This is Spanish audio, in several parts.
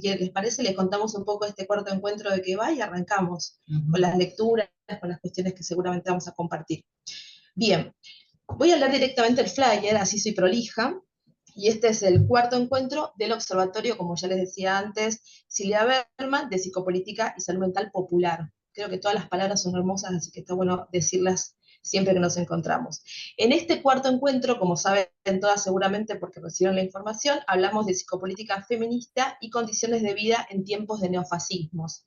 que les parece, les contamos un poco este cuarto encuentro de qué va y arrancamos con las lecturas, con las cuestiones que seguramente vamos a compartir. Bien, voy a hablar directamente del flyer, así soy prolija, y este es el cuarto encuentro del observatorio, como ya les decía antes, Silvia Berman, de Psicopolítica y Salud Mental Popular. Creo que todas las palabras son hermosas, así que está bueno decirlas siempre que nos encontramos. En este cuarto encuentro, como saben todas seguramente porque recibieron la información, hablamos de psicopolítica feminista y condiciones de vida en tiempos de neofascismos.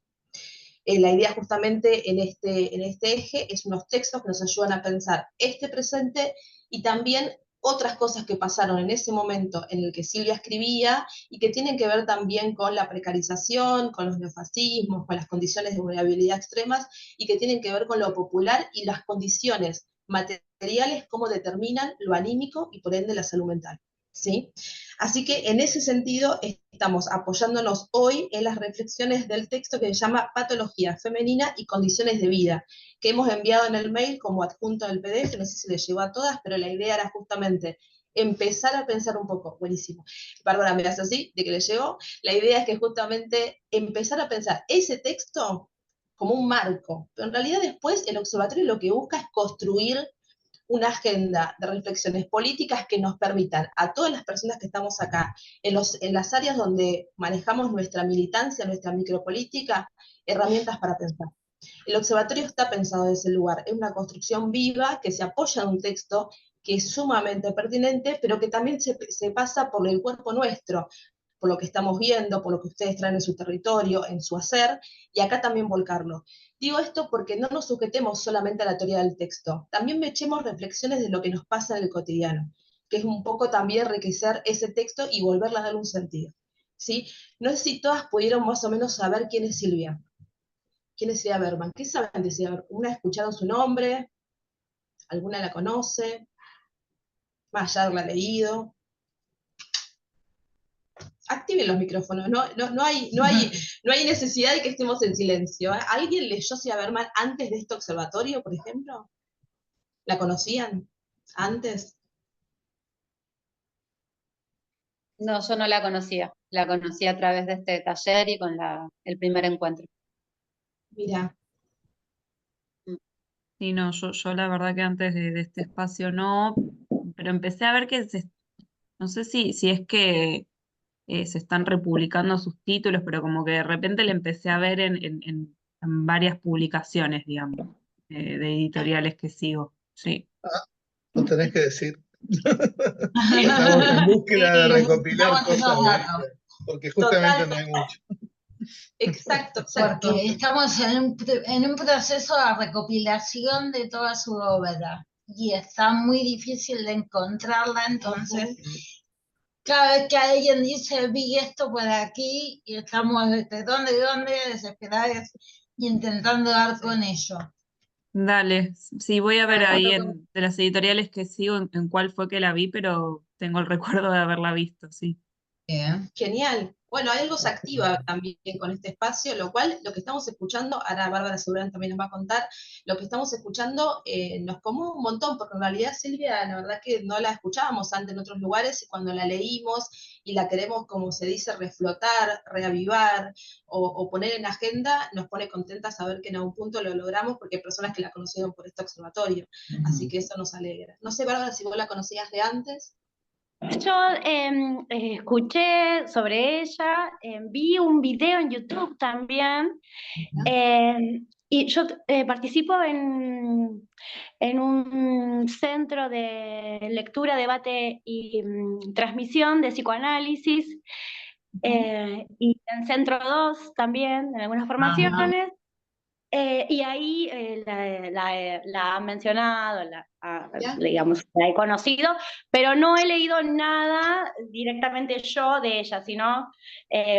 La idea justamente en este eje es unos textos que nos ayudan a pensar este presente y también otras cosas que pasaron en ese momento en el que Silvia escribía y que tienen que ver también con la precarización, con los neofascismos, con las condiciones de vulnerabilidad extremas y que tienen que ver con lo popular y las condiciones materiales, cómo determinan lo anímico y por ende la salud mental. ¿Sí? Así que en ese sentido estamos apoyándonos hoy en las reflexiones del texto que se llama Patología Femenina y Condiciones de Vida, que hemos enviado en el mail como adjunto del PDF, no sé si les llegó a todas, pero la idea era justamente empezar a pensar un poco, buenísimo, Bárbara me hace así, de que le llegó, la idea es que justamente empezar a pensar ese texto como un marco, pero en realidad después el observatorio lo que busca es construir una agenda de reflexiones políticas que nos permitan a todas las personas que estamos acá, en las áreas donde manejamos nuestra militancia, nuestra micropolítica, herramientas para pensar. El observatorio está pensado en ese lugar, es una construcción viva que se apoya en un texto que es sumamente pertinente, pero que también se pasa por el cuerpo nuestro, por lo que estamos viendo, por lo que ustedes traen en su territorio, en su hacer, y acá también volcarlo. Digo esto porque no nos sujetemos solamente a la teoría del texto, también echemos reflexiones de lo que nos pasa en el cotidiano, que es un poco también enriquecer ese texto y volverle a dar un sentido. ¿Sí? No sé si todas pudieron más o menos saber quién es Silvia. ¿Quién es Silvia Berman? ¿Qué saben de Silvia Berman? ¿Una ha escuchado su nombre? ¿Alguna la conoce? Más allá de haberla leído. Activen los micrófonos, no hay necesidad de que estemos en silencio. ¿Alguien leyó Silvia Berman antes de este observatorio, por ejemplo? ¿La conocían antes? No, yo no la conocí a través de este taller y con el primer encuentro. Mira. Sí, no, yo la verdad que antes de este espacio no, pero empecé a ver que no sé si es que se están republicando sus títulos, pero como que de repente le empecé a ver en varias publicaciones, digamos, de editoriales que sigo, sí. Lo tenés que decir. Estamos en búsqueda de recopilar cosas de ella, porque justamente no hay mucho. Exacto. Porque estamos en un proceso de recopilación de toda su obra y está muy difícil de encontrarla, entonces cada vez que alguien dice vi esto por aquí y estamos de dónde, desesperados intentando dar con ello. Dale, sí, voy a ver ahí de las editoriales que sigo en cuál fue que la vi, pero tengo el recuerdo de haberla visto, sí. Bien. Genial. Bueno, algo se activa también con este espacio, lo cual lo que estamos escuchando, ahora Bárbara seguramente también nos va a contar, lo que estamos escuchando nos conmueve un montón, porque en realidad Silvia, la verdad que no la escuchábamos antes en otros lugares, y cuando la leímos y la queremos, como se dice, reflotar, reavivar o poner en agenda, nos pone contentas saber que en algún punto lo logramos, porque hay personas que la conocieron por este observatorio, así que eso nos alegra. No sé, Bárbara, si vos la conocías de antes. Yo escuché sobre ella, vi un video en YouTube también, y yo participo en un centro de lectura, debate y transmisión de psicoanálisis, y en Centro 2 también, en algunas formaciones. Y ahí la han mencionado, digamos, la he conocido, pero no he leído nada directamente yo de ella, sino,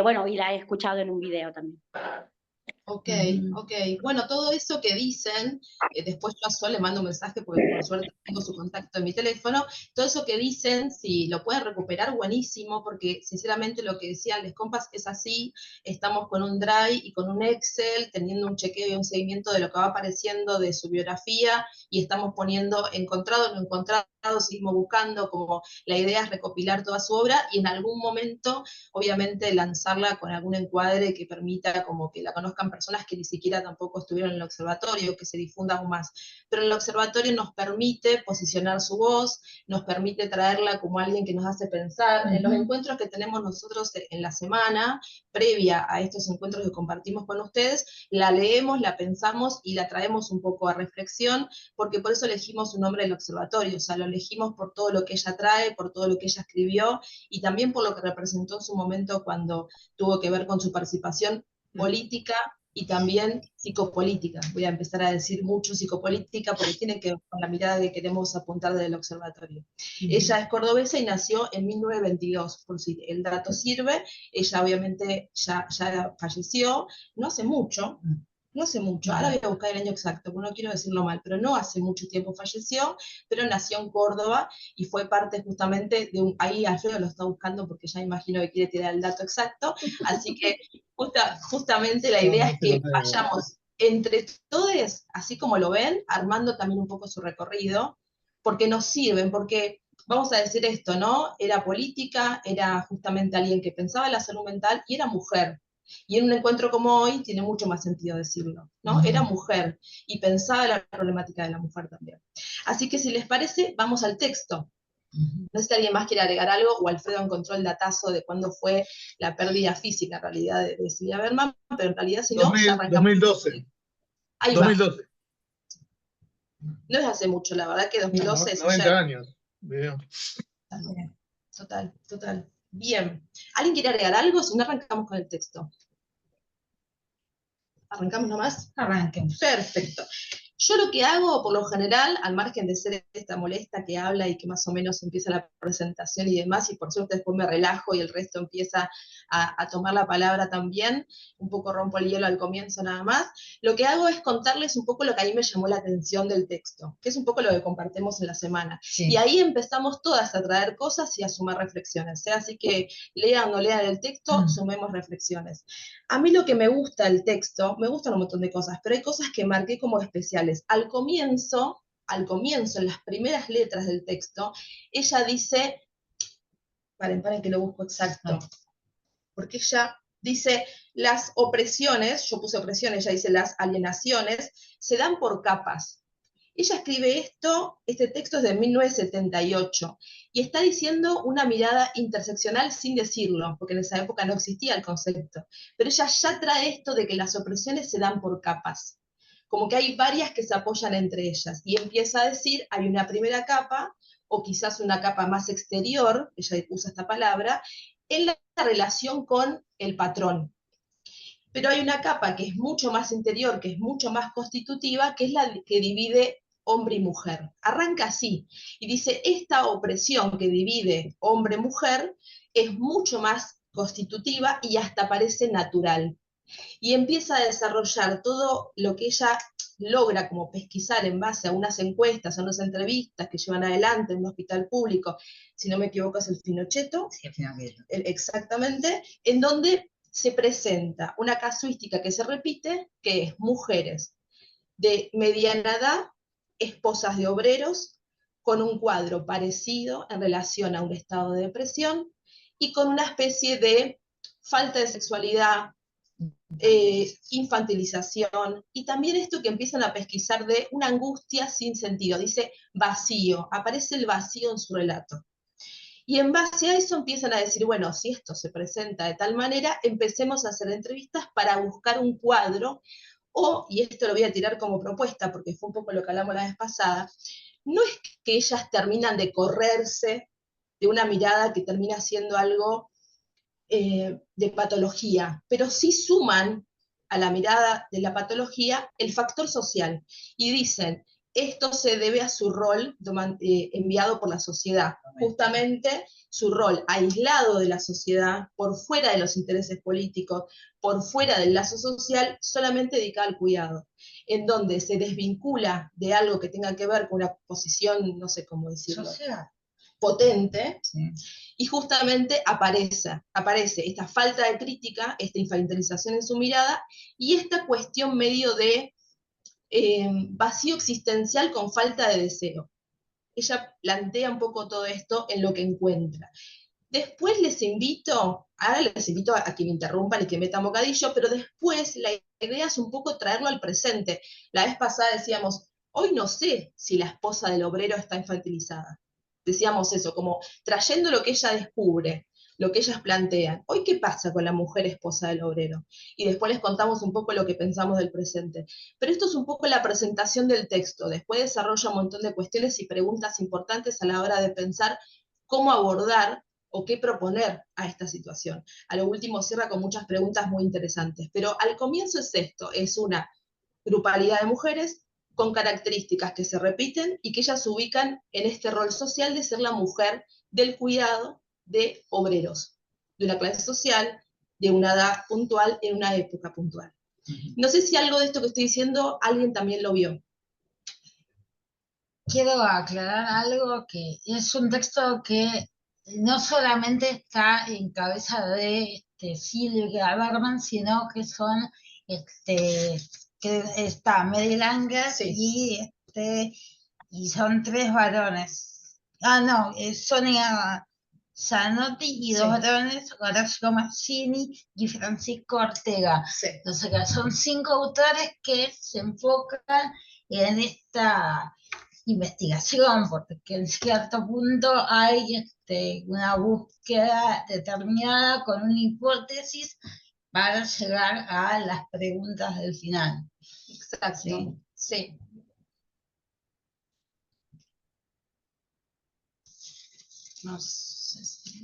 bueno, y la he escuchado en un video también. Ok, ok. Bueno, todo eso que dicen, después yo a Sol le mando un mensaje porque por suerte tengo su contacto en mi teléfono, todo eso que dicen, si lo pueden recuperar, buenísimo, porque sinceramente lo que decían les compas es así, estamos con un Drive y con un Excel, teniendo un chequeo y un seguimiento de lo que va apareciendo de su biografía, y estamos poniendo encontrado, no encontrado, seguimos buscando, como la idea es recopilar toda su obra, y en algún momento obviamente lanzarla con algún encuadre que permita como que la conozcan personas que ni siquiera tampoco estuvieron en el observatorio, que se difunda aún más. Pero el observatorio nos permite posicionar su voz, nos permite traerla como alguien que nos hace pensar. En los encuentros que tenemos nosotros en la semana, previa a estos encuentros que compartimos con ustedes, la leemos, la pensamos y la traemos un poco a reflexión, porque por eso elegimos su nombre del observatorio, o sea, lo elegimos por todo lo que ella trae, por todo lo que ella escribió, y también por lo que representó en su momento cuando tuvo que ver con su participación política y también psicopolítica. Voy a empezar a decir mucho psicopolítica porque tiene que ver con la mirada que queremos apuntar desde el observatorio. Ella es cordobesa y nació en 1922, por si el dato sirve. Ella obviamente ya falleció, no hace mucho, ahora voy a buscar el año exacto, porque no quiero decirlo mal, pero no hace mucho tiempo falleció, pero nació en Córdoba y fue parte justamente de ahí Alfredo lo está buscando porque ya imagino que quiere tirar el dato exacto, así que justamente la idea es que vayamos entre todos, así como lo ven, armando también un poco su recorrido, porque nos sirven, porque vamos a decir esto, ¿no? Era política, era justamente alguien que pensaba en la salud mental y era mujer. Y en un encuentro como hoy tiene mucho más sentido decirlo, ¿no? Era mujer y pensaba en la problemática de la mujer también. Así que si les parece, vamos al texto. No sé si alguien más quiere agregar algo, o Alfredo encontró el datazo de cuándo fue la pérdida física, en realidad, de Silvia Berman, pero en realidad, si no, ya arrancamos. 2012. Ahí 2012. va. No es hace mucho, la verdad que 2012 es 90 ayer. años. Veo. Total. Bien. ¿Alguien quiere agregar algo? Si no, arrancamos con el texto. ¿Arrancamos nomás? Arranquemos. Perfecto. Yo lo que hago, por lo general, al margen de ser esta molesta que habla y que más o menos empieza la presentación y demás, y por suerte después me relajo y el resto empieza a tomar la palabra también, un poco rompo el hielo al comienzo nada más, lo que hago es contarles un poco lo que a mí me llamó la atención del texto, que es un poco lo que compartimos en la semana. Sí. Y ahí empezamos todas a traer cosas y a sumar reflexiones, ¿eh? Así que lean o no lean el texto, sumemos reflexiones. A mí lo que me gusta del texto, me gustan un montón de cosas, pero hay cosas que marqué como especiales. Al comienzo, en las primeras letras del texto, ella dice, paren que lo busco exacto, porque ella dice, las opresiones, yo puse opresiones, ella dice las alienaciones, se dan por capas. Ella escribe este texto es de 1978, y está diciendo una mirada interseccional sin decirlo, porque en esa época no existía el concepto, pero ella ya trae esto de que las opresiones se dan por capas, como que hay varias que se apoyan entre ellas, y empieza a decir, hay una primera capa, o quizás una capa más exterior, ella usa esta palabra, en la relación con el patrón. Pero hay una capa que es mucho más interior, que es mucho más constitutiva, que es la que divide hombre y mujer. Arranca así, y dice, esta opresión que divide hombre-mujer es mucho más constitutiva y hasta parece natural. Y empieza a desarrollar todo lo que ella logra como pesquisar en base a unas encuestas, a unas entrevistas que llevan adelante en un hospital público, si no me equivoco es el Finocheto, sí, exactamente, en donde se presenta una casuística que se repite, que es mujeres de mediana edad, esposas de obreros, con un cuadro parecido en relación a un estado de depresión, y con una especie de falta de sexualidad, infantilización, y también esto que empiezan a pesquisar de una angustia sin sentido, dice vacío, aparece el vacío en su relato. Y en base a eso empiezan a decir, bueno, si esto se presenta de tal manera, empecemos a hacer entrevistas para buscar un cuadro, y esto lo voy a tirar como propuesta, porque fue un poco lo que hablamos la vez pasada, no es que ellas terminan de correrse de una mirada que termina siendo algo de patología, pero sí suman a la mirada de la patología el factor social, y dicen esto se debe a su rol enviado por la sociedad, justamente su rol aislado de la sociedad, por fuera de los intereses políticos, por fuera del lazo social, solamente dedicado al cuidado, en donde se desvincula de algo que tenga que ver con una posición, no sé cómo decirlo, Social. potente, Sí. y justamente aparece esta falta de crítica, esta infantilización en su mirada, y esta cuestión medio de vacío existencial con falta de deseo. Ella plantea un poco todo esto en lo que encuentra. Después ahora les invito a que me interrumpan y que metan bocadillo, pero después la idea es un poco traerlo al presente. La vez pasada decíamos, hoy no sé si la esposa del obrero está infantilizada. Decíamos eso, como trayendo lo que ella descubre, lo que ellas plantean. Hoy, ¿qué pasa con la mujer esposa del obrero? Y después les contamos un poco lo que pensamos del presente. Pero esto es un poco la presentación del texto. Después desarrolla un montón de cuestiones y preguntas importantes a la hora de pensar cómo abordar o qué proponer a esta situación. A lo último cierra con muchas preguntas muy interesantes, pero al comienzo es esto, es una grupalidad de mujeres con características que se repiten y que ellas se ubican en este rol social de ser la mujer del cuidado de obreros, de una clase social, de una edad puntual, en una época puntual. No sé si algo de esto que estoy diciendo alguien también lo vio. Quiero aclarar algo, que es un texto que no solamente está en cabeza de Silvia Berman, sino que son, que está Mary Langer Sí. y son 3 varones. Ah, no, Sonia Zanotti y 2 Sí. varones, Horacio Mazzini y Francisco Ortega. Sí. Entonces, son 5 autores que se enfocan en esta investigación, porque en cierto punto hay una búsqueda determinada con una hipótesis para llegar a las preguntas del final. Exacto, sí. No sé si...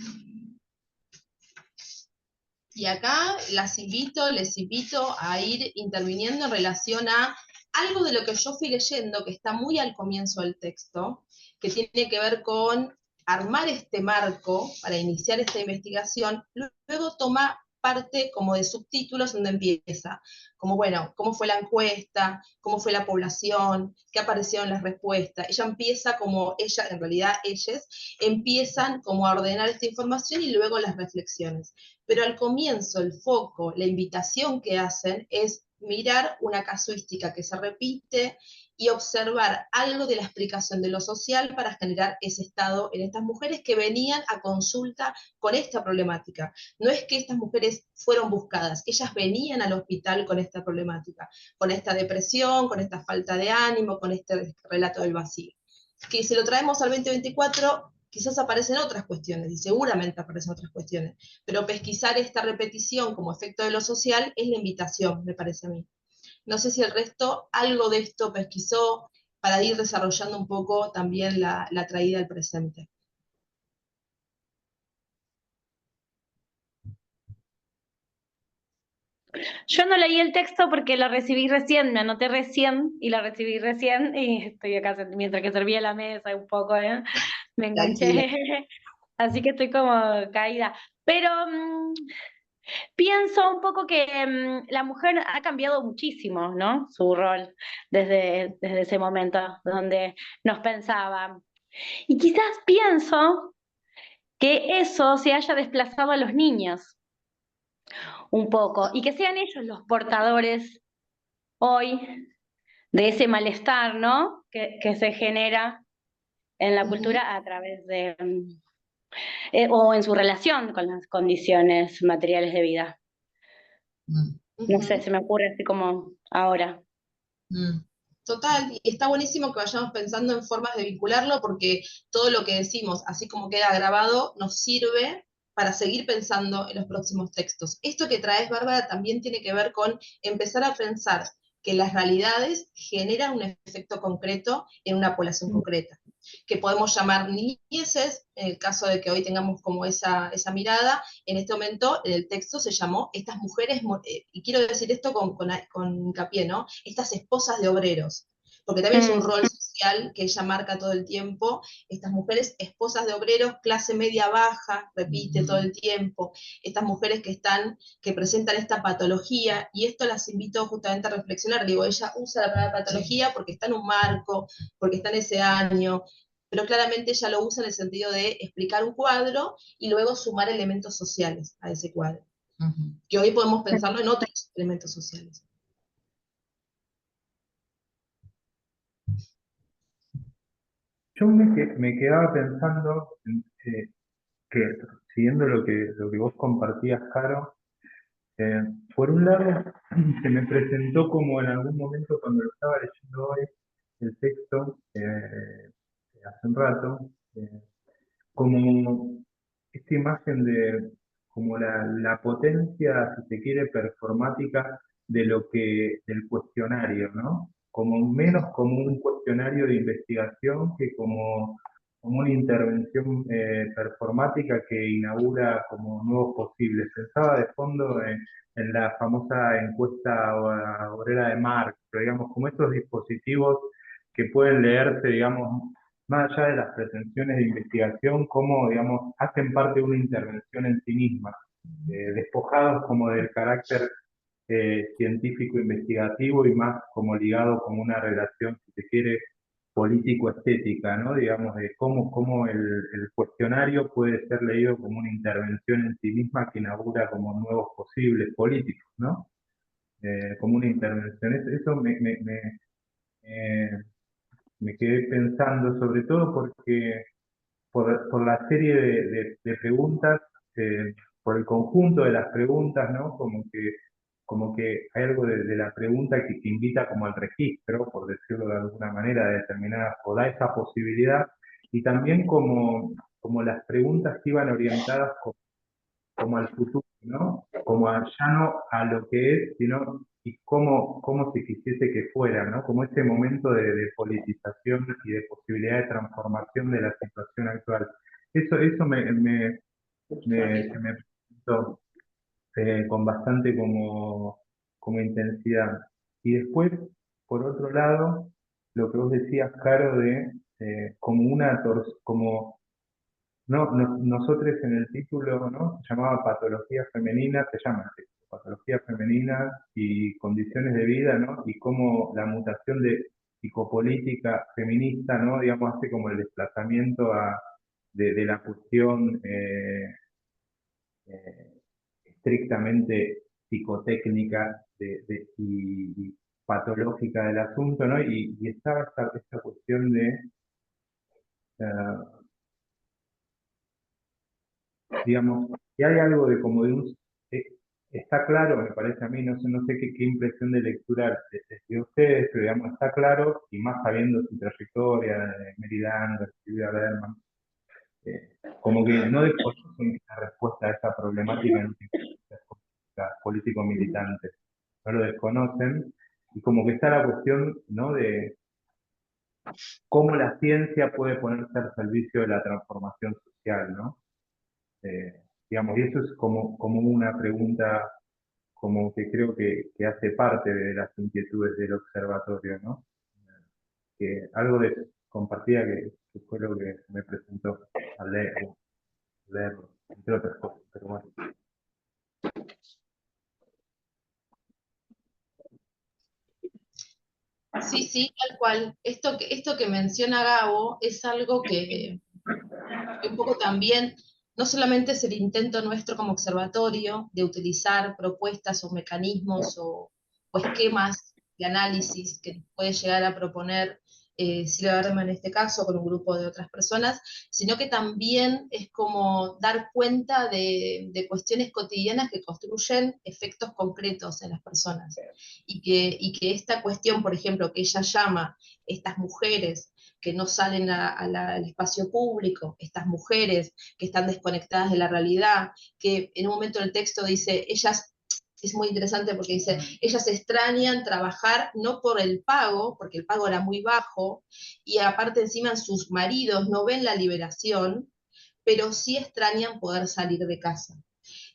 Y acá les invito a ir interviniendo en relación a algo de lo que yo fui leyendo, que está muy al comienzo del texto, que tiene que ver con armar este marco para iniciar esta investigación, luego toma parte como de subtítulos donde empieza, como bueno, cómo fue la encuesta, cómo fue la población, qué aparecieron las respuestas. En realidad ellas empiezan como a ordenar esta información y luego las reflexiones. Pero al comienzo el foco, la invitación que hacen es mirar una casuística que se repite y observar algo de la explicación de lo social para generar ese estado en estas mujeres que venían a consulta con esta problemática. No es que estas mujeres fueron buscadas, ellas venían al hospital con esta problemática, con esta depresión, con esta falta de ánimo, con este relato del vacío. Que si lo traemos al 2024, quizás aparecen otras cuestiones, y seguramente aparecen otras cuestiones, pero pesquisar esta repetición como efecto de lo social es la invitación, me parece a mí. No sé si el resto algo de esto pesquisó para ir desarrollando un poco también la traída al presente. Yo no leí el texto porque lo recibí recién, me anoté recién y lo recibí recién y estoy acá mientras que servía la mesa un poco, me enganché. Así que estoy como caída. Pero pienso un poco que la mujer ha cambiado muchísimo, ¿no? Su rol desde ese momento donde nos pensaban. Y quizás pienso que eso se haya desplazado a los niños un poco y que sean ellos los portadores hoy de ese malestar, ¿no? Que se genera en la cultura a través de, o en su relación con las condiciones materiales de vida. No sé, se me ocurre así como ahora. Total, y está buenísimo que vayamos pensando en formas de vincularlo, porque todo lo que decimos, así como queda grabado, nos sirve para seguir pensando en los próximos textos. Esto que traes, Bárbara, también tiene que ver con empezar a pensar que las realidades generan un efecto concreto en una población concreta, que podemos llamar niñeces, en el caso de que hoy tengamos como esa mirada. En este momento en el texto se llamó estas mujeres, y quiero decir esto con hincapié, ¿no? Estas esposas de obreros, porque también es un rol social que ella marca todo el tiempo, estas mujeres esposas de obreros, clase media baja, repite todo el tiempo, estas mujeres que presentan esta patología, y esto las invito justamente a reflexionar, digo, ella usa la palabra patología porque está en un marco, porque está en ese año, pero claramente ella lo usa en el sentido de explicar un cuadro y luego sumar elementos sociales a ese cuadro, que hoy podemos pensarlo en otros elementos sociales. Yo me quedaba pensando que, siguiendo lo que vos compartías, Caro, por un lado, se me presentó como en algún momento cuando lo estaba leyendo hoy, el texto, hace un rato, como esta imagen de como la potencia, si se quiere, performática del cuestionario, ¿no? Como menos como un cuestionario de investigación que como una intervención performática que inaugura como nuevos posibles. Pensaba de fondo en la famosa encuesta obrera de Marx, pero digamos, como estos dispositivos que pueden leerse, digamos, más allá de las pretensiones de investigación, como, digamos, hacen parte de una intervención en sí misma, despojados como del carácter científico investigativo y más como ligado como una relación, si se quiere, político-estética, ¿no? Digamos, de cómo el cuestionario puede ser leído como una intervención en sí misma que inaugura como nuevos posibles políticos, ¿no? Como una intervención. Eso me quedé pensando, sobre todo porque por la serie de preguntas, por el conjunto de las preguntas, ¿no? Como que hay algo de la pregunta que invita como al registro, por decirlo de alguna manera, de determinada, o da esa posibilidad, y también como las preguntas que iban orientadas como al futuro, ¿no? Como ya no a lo que es, sino y cómo se quisiese que fuera, ¿no? Como ese momento de politización y de posibilidad de transformación de la situación actual. Eso se me presentó con bastante como intensidad. Y después, por otro lado, lo que vos decías, Caro, de como como nosotros en el título, ¿no? Se llamaba Patología Femenina, se llama así, Patología Femenina y Condiciones de Vida, ¿no? Y cómo la mutación de psicopolítica feminista, ¿no? Digamos, hace como el desplazamiento de la cuestión estrictamente psicotécnica y patológica del asunto, ¿no? Y estaba esta cuestión de digamos, y hay algo de como de está claro, me parece a mí, no sé qué impresión de lectura de ustedes, pero digamos, está claro, y más sabiendo su trayectoria, de Meridan, de Silvia Berman, como que no desconocen la respuesta a esa problemática en político-militante, no lo desconocen, y como que está la cuestión, ¿no? De cómo la ciencia puede ponerse al servicio de la transformación social, ¿no? Digamos, y eso es como una pregunta como que creo que hace parte de las inquietudes del observatorio, ¿no? Que algo de compartía que fue lo que me presentó al leerlo, entre otras cosas, pero bueno. Sí, sí, tal cual. Esto que menciona Gabo es algo que un poco también, no solamente es el intento nuestro como observatorio de utilizar propuestas o mecanismos o esquemas de análisis que puede llegar a proponer Silvia Berman en este caso, con un grupo de otras personas, sino que también es como dar cuenta de cuestiones cotidianas que construyen efectos concretos en las personas. Y que esta cuestión, por ejemplo, que ella llama estas mujeres que no salen al espacio público, estas mujeres que están desconectadas de la realidad, que en un momento del texto dice, ellas, es muy interesante porque dice, ellas extrañan trabajar no por el pago, porque el pago era muy bajo, y aparte encima sus maridos no ven la liberación, pero sí extrañan poder salir de casa.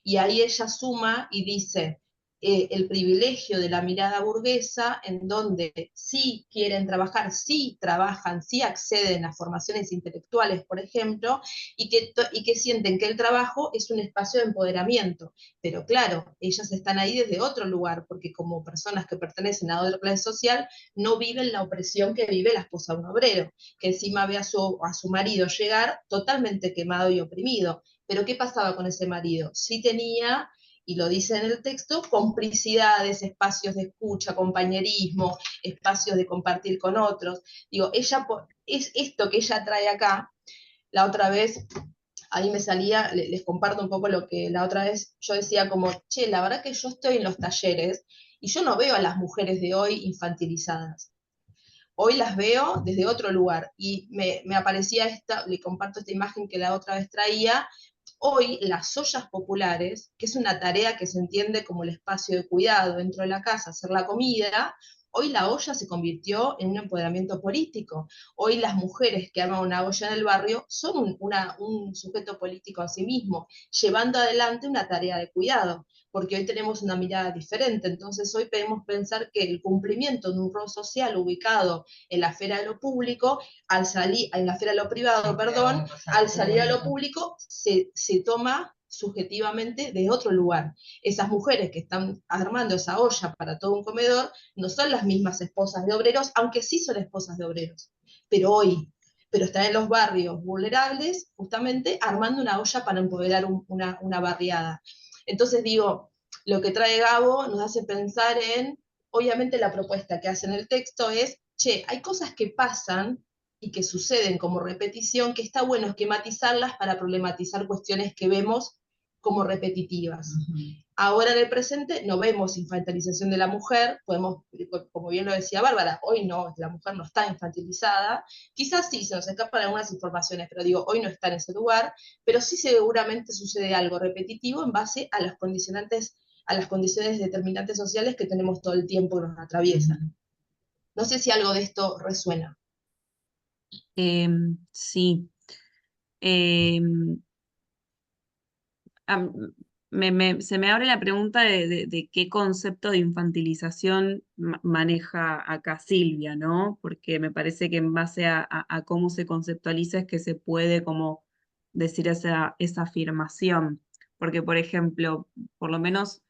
Y ahí ella suma y dice, el privilegio de la mirada burguesa, en donde sí quieren trabajar, sí trabajan, sí acceden a formaciones intelectuales, por ejemplo, y que sienten que el trabajo es un espacio de empoderamiento. Pero claro, ellas están ahí desde otro lugar, porque como personas que pertenecen a otra clase social, no viven la opresión que vive la esposa de un obrero, que encima ve a su marido llegar totalmente quemado y oprimido. Pero ¿qué pasaba con ese marido? Sí tenía, y lo dice en el texto, complicidades, espacios de escucha, compañerismo, espacios de compartir con otros. Digo, ella, es esto que ella trae acá. La otra vez, ahí me salía, les comparto un poco lo que la otra vez yo decía como, che, la verdad que yo estoy en los talleres y yo no veo a las mujeres de hoy infantilizadas. Hoy las veo desde otro lugar y me aparecía le comparto esta imagen que la otra vez traía. Hoy las ollas populares, que es una tarea que se entiende como el espacio de cuidado dentro de la casa, hacer la comida, hoy la olla se convirtió en un empoderamiento político. Hoy las mujeres que arman una olla en el barrio son un sujeto político en sí mismo, llevando adelante una tarea de cuidado, porque hoy tenemos una mirada diferente. Entonces hoy podemos pensar que el cumplimiento de un rol social ubicado en la esfera de lo público, al salir, en la esfera de lo privado, perdón, al salir a lo público se toma subjetivamente de otro lugar. Esas mujeres que están armando esa olla para todo un comedor no son las mismas esposas de obreros, aunque sí son esposas de obreros, pero están en los barrios vulnerables, justamente armando una olla para empoderar una barriada. Entonces digo, lo que trae Gabo nos hace pensar en, obviamente la propuesta que hace en el texto es, che, hay cosas que pasan y que suceden como repetición, que está bueno esquematizarlas para problematizar cuestiones que vemos como repetitivas. Ahora en el presente no vemos infantilización de la mujer, podemos, como bien lo decía Bárbara, hoy no, la mujer no está infantilizada, quizás sí se nos escapan algunas informaciones, pero digo, hoy no está en ese lugar, pero sí seguramente sucede algo repetitivo en base a las condicionantes, a las condiciones determinantes sociales que tenemos todo el tiempo que nos atraviesan. No sé si algo de esto resuena. Sí. Se me abre la pregunta de qué concepto de infantilización maneja acá Silvia, ¿no? Porque me parece que en base a cómo se conceptualiza es que se puede como decir esa afirmación. Porque, por ejemplo, por lo menos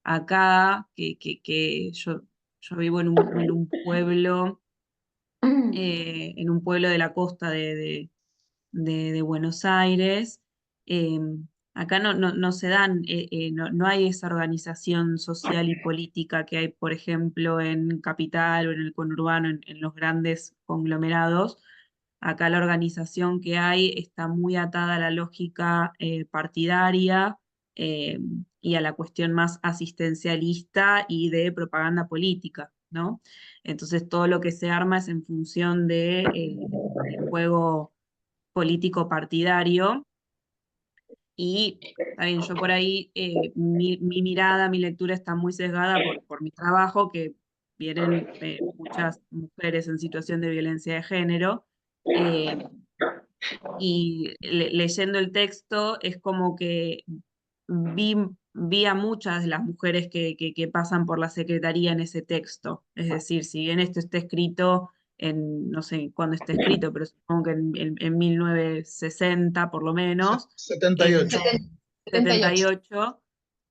acá, que yo vivo en un pueblo, en un pueblo de la costa de Buenos Aires. Acá no se dan, no hay esa organización social y política que hay, por ejemplo, en Capital o en el conurbano, en los grandes conglomerados. Acá la organización que hay está muy atada a la lógica partidaria eh, y a la cuestión más asistencialista y de propaganda política, ¿no? Entonces todo lo que se arma es en función de el juego político partidario. Y está bien, yo por ahí, mi mirada, mi lectura está muy sesgada por mi trabajo, que vienen muchas mujeres en situación de violencia de género, y leyendo el texto es como que vi a muchas de las mujeres que pasan por la secretaría en ese texto. Es decir, si bien esto está escrito no sé cuándo está escrito, pero supongo que en 1960 por lo menos. 78. 78,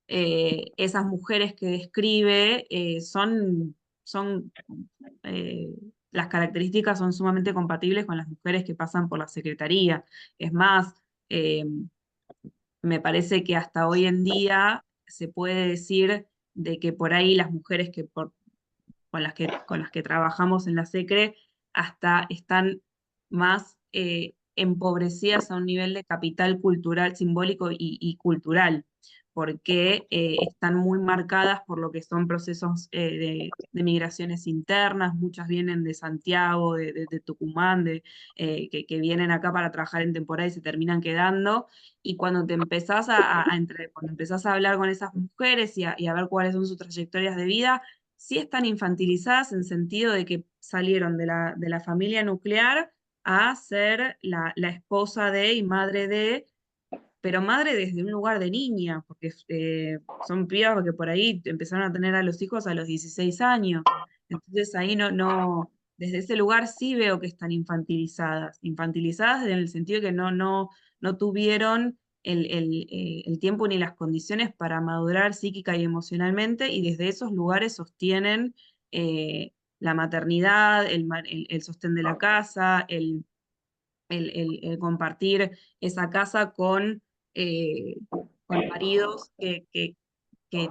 esas mujeres que describe son las características son sumamente compatibles con las mujeres que pasan por la secretaría. Es más, me parece que hasta hoy en día se puede decir de que por ahí las mujeres con las que trabajamos en la SECRE hasta están más empobrecidas a un nivel de capital cultural, simbólico y cultural, porque están muy marcadas por lo que son procesos de migraciones internas. Muchas vienen de Santiago, de Tucumán, que vienen acá para trabajar en temporada y se terminan quedando. Y cuando te empezás cuando empezás a hablar con esas mujeres y a ver cuáles son sus trayectorias de vida, sí están infantilizadas en sentido de que salieron de la familia nuclear a ser la esposa de y madre de pero madre desde un lugar de niña, porque son pibas que por ahí empezaron a tener a los hijos a los 16 años. Entonces ahí desde ese lugar sí veo que están infantilizadas en el sentido de que no tuvieron el tiempo ni las condiciones para madurar psíquica y emocionalmente, y desde esos lugares sostienen la maternidad, el sostén de la casa, el compartir esa casa con maridos, que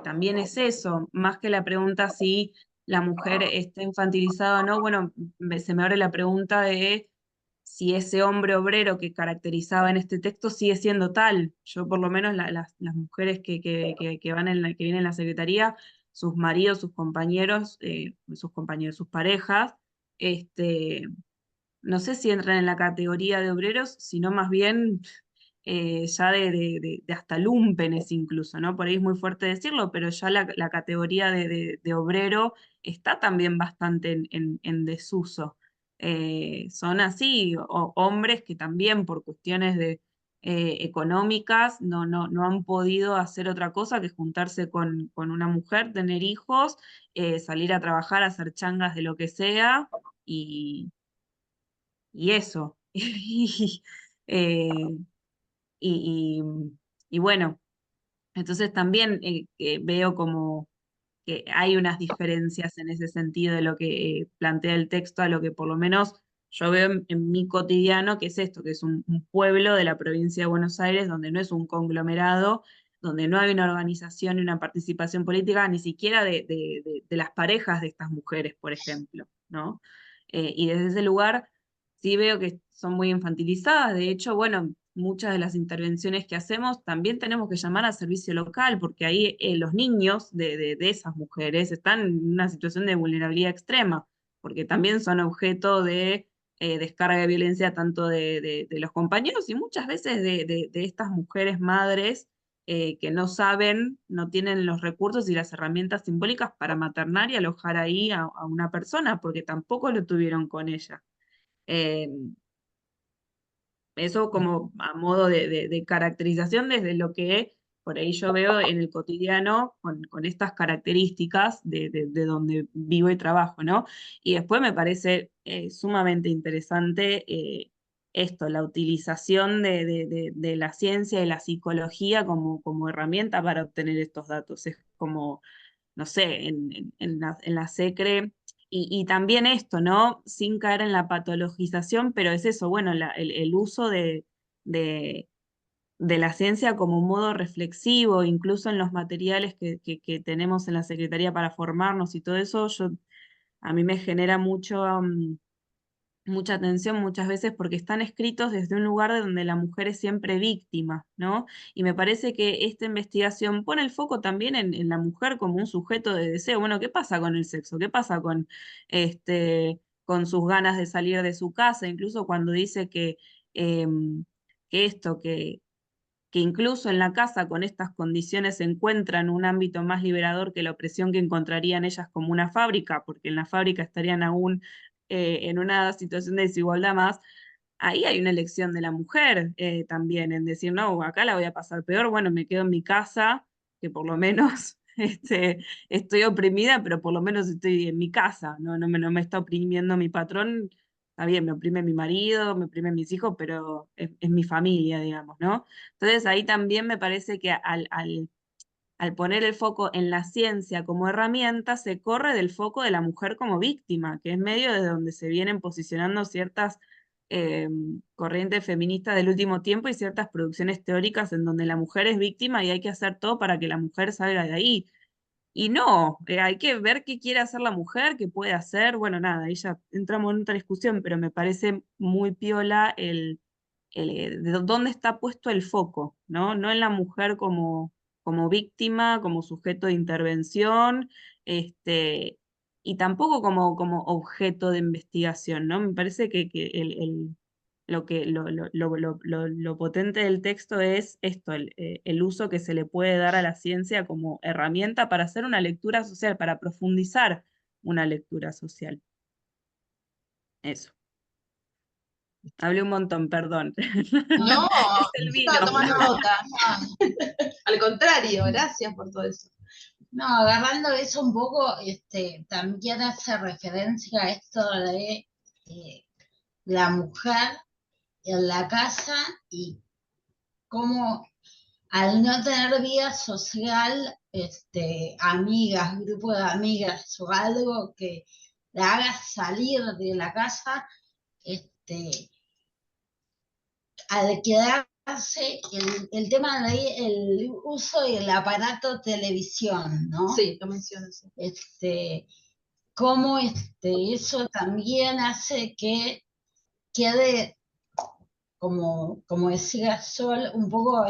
también es eso, más que la pregunta si la mujer está infantilizada o no, bueno, se me abre la pregunta de si ese hombre obrero que caracterizaba en este texto sigue siendo tal. Yo por lo menos las mujeres que van que vienen en la secretaría, sus maridos, sus parejas, este, no sé si entran en la categoría de obreros, sino más bien ya de hasta lúmpenes incluso, ¿no? Por ahí es muy fuerte decirlo, pero ya la categoría de obrero está también bastante en desuso. Son así, hombres que también por cuestiones económicas no han podido hacer otra cosa que juntarse con una mujer, tener hijos, salir a trabajar, hacer changas de lo que sea, y eso. Eh, y, y bueno, entonces también veo como que hay unas diferencias en ese sentido de lo que plantea el texto a lo que por lo menos yo veo en mi cotidiano, que es esto, que es un pueblo de la provincia de Buenos Aires, donde no es un conglomerado, donde no hay una organización y una participación política, ni siquiera de las parejas de estas mujeres, por ejemplo, ¿no? Y desde ese lugar sí veo que son muy infantilizadas. De hecho, bueno, muchas de las intervenciones que hacemos también tenemos que llamar al servicio local, porque ahí los niños de esas mujeres están en una situación de vulnerabilidad extrema, porque también son objeto de descarga de violencia tanto de los compañeros y muchas veces de estas mujeres madres que no saben, no tienen los recursos y las herramientas simbólicas para maternar y alojar ahí a una persona, porque tampoco lo tuvieron con ella. Eh, Eso como a modo de caracterización desde lo que por ahí yo veo en el cotidiano con estas características de donde vivo y trabajo, ¿no? Y después me parece sumamente interesante esto, la utilización de la ciencia y la psicología como herramienta para obtener estos datos. Es como, no sé, en la SECRE. Y también esto, ¿no? Sin caer en la patologización, pero es eso, bueno, el uso de, de la ciencia como un modo reflexivo, incluso en los materiales que tenemos en la Secretaría para formarnos y todo eso, a mí me genera mucha atención muchas veces porque están escritos desde un lugar de donde la mujer es siempre víctima, ¿no? Y me parece que esta investigación pone el foco también en la mujer como un sujeto de deseo. Bueno, ¿qué pasa con el sexo? ¿Qué pasa con sus ganas de salir de su casa? Incluso cuando dice que esto, que incluso en la casa con estas condiciones se encuentran un ámbito más liberador que la opresión que encontrarían ellas como una fábrica, porque en la fábrica estarían aún en una situación de desigualdad más. Ahí hay una elección de la mujer también, en decir, no, acá la voy a pasar peor, bueno, me quedo en mi casa, que por lo menos estoy oprimida, pero por lo menos estoy en mi casa, no me está oprimiendo mi patrón. Está bien, me oprime mi marido, me oprime mis hijos, pero es mi familia, digamos, ¿no? Entonces ahí también me parece que al poner el foco en la ciencia como herramienta, se corre del foco de la mujer como víctima, que es medio de donde se vienen posicionando ciertas corrientes feministas del último tiempo y ciertas producciones teóricas en donde la mujer es víctima y hay que hacer todo para que la mujer salga de ahí. Y no, hay que ver qué quiere hacer la mujer, qué puede hacer. Bueno, nada, ahí ya entramos en otra discusión, pero me parece muy piola de dónde está puesto el foco, ¿no? No en la mujer como víctima, como sujeto de intervención, y tampoco como objeto de investigación, ¿no? Me parece que lo potente del texto es esto, el uso que se le puede dar a la ciencia como herramienta para hacer una lectura social, para profundizar una lectura social. Eso. Hablé un montón, perdón. No, Es el yo vino. estaba tomando nota. Al contrario, gracias por todo eso. No, agarrando eso un poco, también hace referencia a esto de la mujer en la casa y cómo al no tener vida social, amigas, grupo de amigas o algo que la haga salir de la casa, al quedarse el tema del uso del aparato televisión, ¿no? Sí, lo mencionas. Cómo eso también hace que quede, como decía Sol, un poco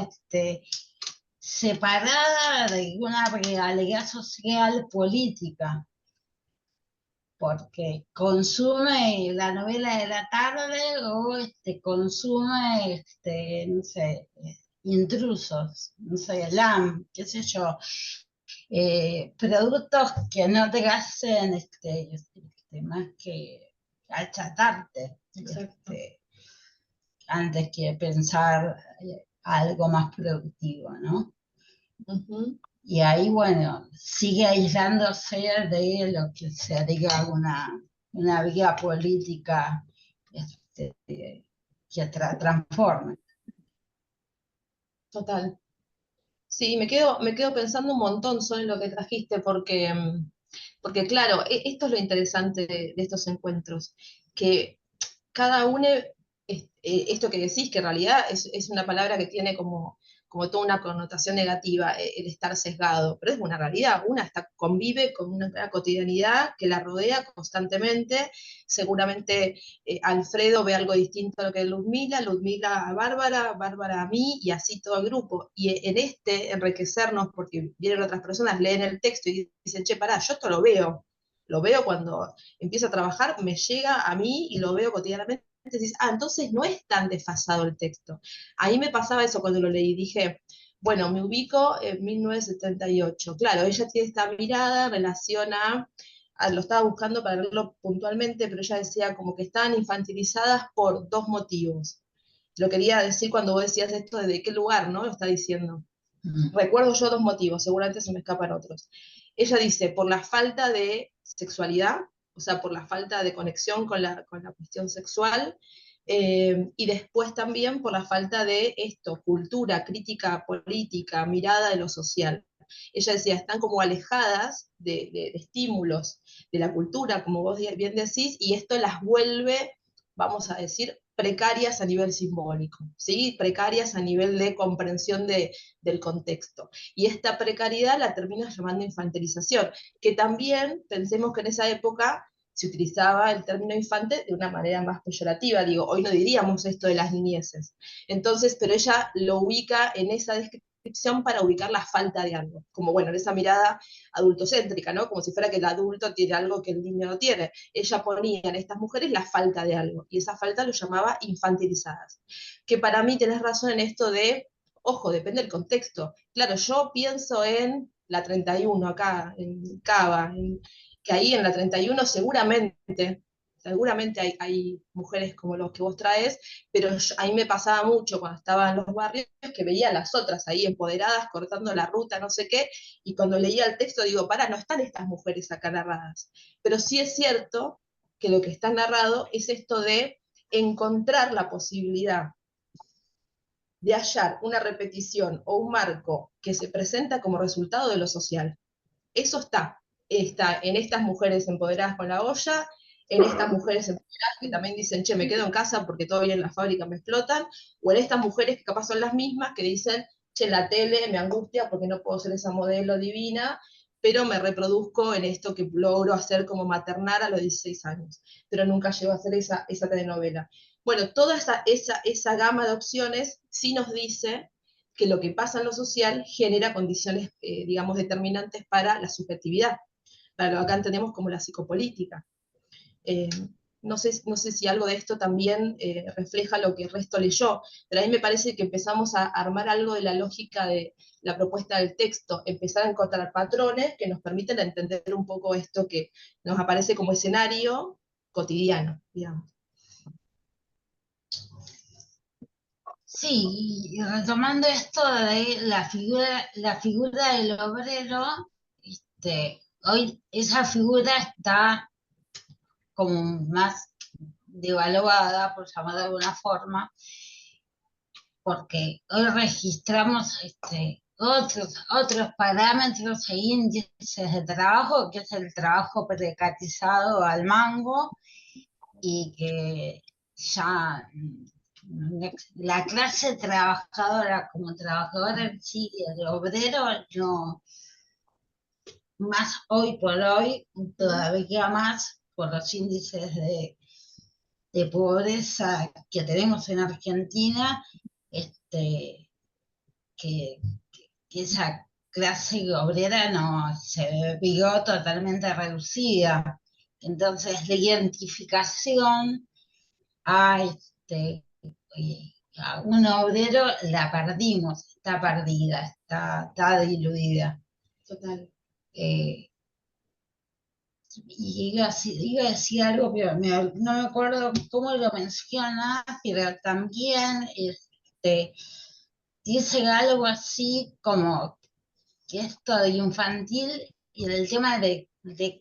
separada de una realidad social política, porque consume la novela de la tarde o consume, no sé, intrusos, no sé, LAM, qué sé yo, productos que no te hacen más que achatarte, antes que pensar algo más productivo, ¿no? Ujú. Y ahí, bueno, sigue aislándose de lo que sería una vía política que transforme. Total. Sí, me quedo pensando un montón solo en lo que trajiste, porque claro, esto es lo interesante de estos encuentros, que cada uno, esto que decís, que en realidad es una palabra que tiene como toda una connotación negativa, el estar sesgado, pero es una realidad, convive con una cotidianidad que la rodea constantemente, seguramente Alfredo ve algo distinto a lo que Ludmila, Ludmila a Bárbara, Bárbara a mí, y así todo el grupo, y en enriquecernos, porque vienen otras personas, leen el texto y dicen, che, pará, yo esto lo veo cuando empiezo a trabajar, me llega a mí y lo veo cotidianamente, decís, entonces no es tan desfasado el texto. Ahí me pasaba eso cuando lo leí, dije, bueno, me ubico en 1978. Claro, ella tiene esta mirada, relaciona, lo estaba buscando para leerlo puntualmente, pero ella decía como que estaban infantilizadas por dos motivos. Lo quería decir cuando vos decías esto de qué lugar, ¿no? Lo está diciendo. Recuerdo yo dos motivos, seguramente se me escapan otros. Ella dice, por la falta de sexualidad, o sea, por la falta de conexión con la cuestión sexual, y después también por la falta de cultura, crítica política, mirada de lo social. Ella decía, están como alejadas de estímulos de la cultura, como vos bien decís, y esto las vuelve, vamos a decir, precarias a nivel simbólico, ¿sí? Precarias a nivel de comprensión del contexto. Y esta precariedad la termina llamando infantilización, que también pensemos que en esa época se utilizaba el término infante de una manera más peyorativa, digo, hoy no diríamos esto de las niñeces. Entonces, pero ella lo ubica en esa descripción para ubicar la falta de algo, como bueno, en esa mirada adultocéntrica, ¿no? Como si fuera que el adulto tiene algo que el niño no tiene. Ella ponía en estas mujeres la falta de algo, y esa falta lo llamaba infantilizadas. Que para mí tenés razón en esto de, ojo, depende del contexto. Claro, yo pienso en la 31 acá, en Cava, que ahí en la 31 seguramente hay mujeres como los que vos traes, pero ahí me pasaba mucho cuando estaba en los barrios que veía a las otras ahí empoderadas, cortando la ruta, no sé qué, y cuando leía el texto digo, no están estas mujeres acá narradas. Pero sí es cierto que lo que está narrado es esto de encontrar la posibilidad de hallar una repetición o un marco que se presenta como resultado de lo social. Eso está en estas mujeres empoderadas con la olla, en estas mujeres empoderadas que también dicen, che, me quedo en casa porque todavía en la fábrica me explotan, o en estas mujeres que capaz son las mismas que dicen, che, la tele me angustia porque no puedo ser esa modelo divina, pero me reproduzco en esto que logro hacer como maternar a los 16 años, pero nunca llego a hacer esa telenovela. Bueno, toda esa gama de opciones sí nos dice que lo que pasa en lo social genera condiciones, digamos, determinantes para la subjetividad, para lo que acá entendemos como la psicopolítica. No sé si algo de esto también refleja lo que el resto leyó, pero a mí me parece que empezamos a armar algo de la lógica de la propuesta del texto, empezar a encontrar patrones que nos permiten entender un poco esto que nos aparece como escenario cotidiano, digamos. Sí, y retomando esto de la figura del obrero, hoy esa figura está como más devaluada, por llamarlo de alguna forma, porque hoy registramos otros parámetros e índices de trabajo, que es el trabajo precarizado al mango, y que ya la clase trabajadora como trabajadora en sí, el obrero, no, más hoy por hoy, todavía más por los índices de pobreza que tenemos en Argentina, este, que, que esa clase obrera no se vio totalmente reducida. Entonces, la identificación a, a un obrero la perdimos, está perdida, está diluida. Total. Y iba a decir algo, pero no me acuerdo cómo lo menciona, pero también dice algo así como que esto de infantil y el tema de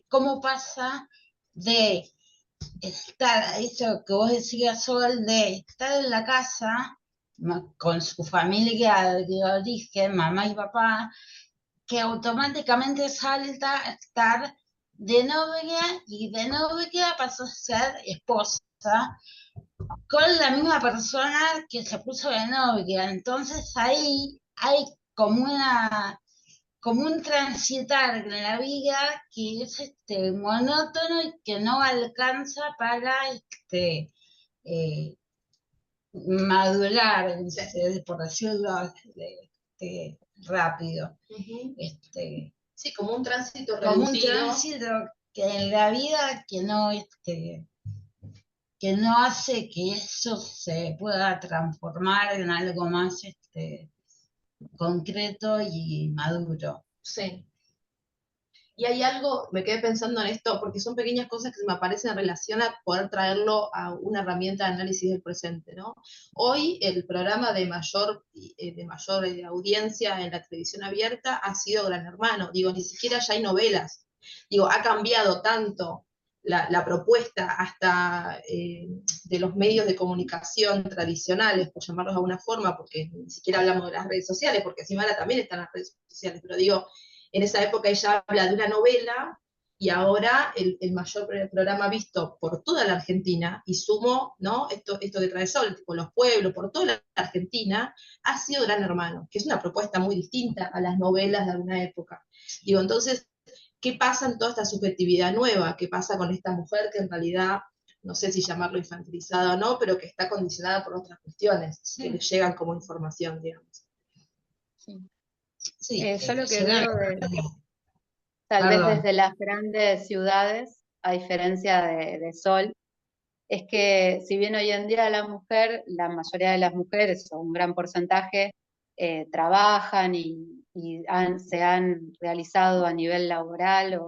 cómo pasa de estar, eso que vos decías, Sol, de estar en la casa con su familia de origen, mamá y papá, que automáticamente salta a estar de novia y de novia pasó a ser esposa con la misma persona que se puso de novia. Entonces ahí hay como un transitar en la vida que es monótono y que no alcanza para eh, madurar, por decirlo rápido. Sí, como un tránsito Como un reducido. tránsito que en la vida que no hace que eso se pueda transformar en algo más concreto y maduro. Sí. Y hay algo, me quedé pensando en esto, porque son pequeñas cosas que me aparecen en relación a poder traerlo a una herramienta de análisis del presente, ¿no? Hoy el programa de mayor audiencia en la televisión abierta ha sido Gran Hermano. Digo, ni siquiera ya hay novelas. Digo, ha cambiado tanto la propuesta hasta de los medios de comunicación tradicionales, por llamarlos de alguna forma, porque ni siquiera hablamos de las redes sociales, porque encima ahora también están las redes sociales, pero digo, en esa época ella habla de una novela y ahora el mayor programa visto por toda la Argentina, y sumo, ¿no? Esto que trae Sol, por los pueblos, por toda la Argentina, ha sido Gran Hermano, que es una propuesta muy distinta a las novelas de alguna época. Digo, entonces, ¿qué pasa en toda esta subjetividad nueva? ¿Qué pasa con esta mujer que en realidad, no sé si llamarlo infantilizada o no, pero que está condicionada por otras cuestiones que le llegan como información, digamos? Sí, Yo lo que veo tal vez desde las grandes ciudades, a diferencia de Sol, es que si bien hoy en día la mayoría de las mujeres, o un gran porcentaje, trabajan y se han realizado a nivel laboral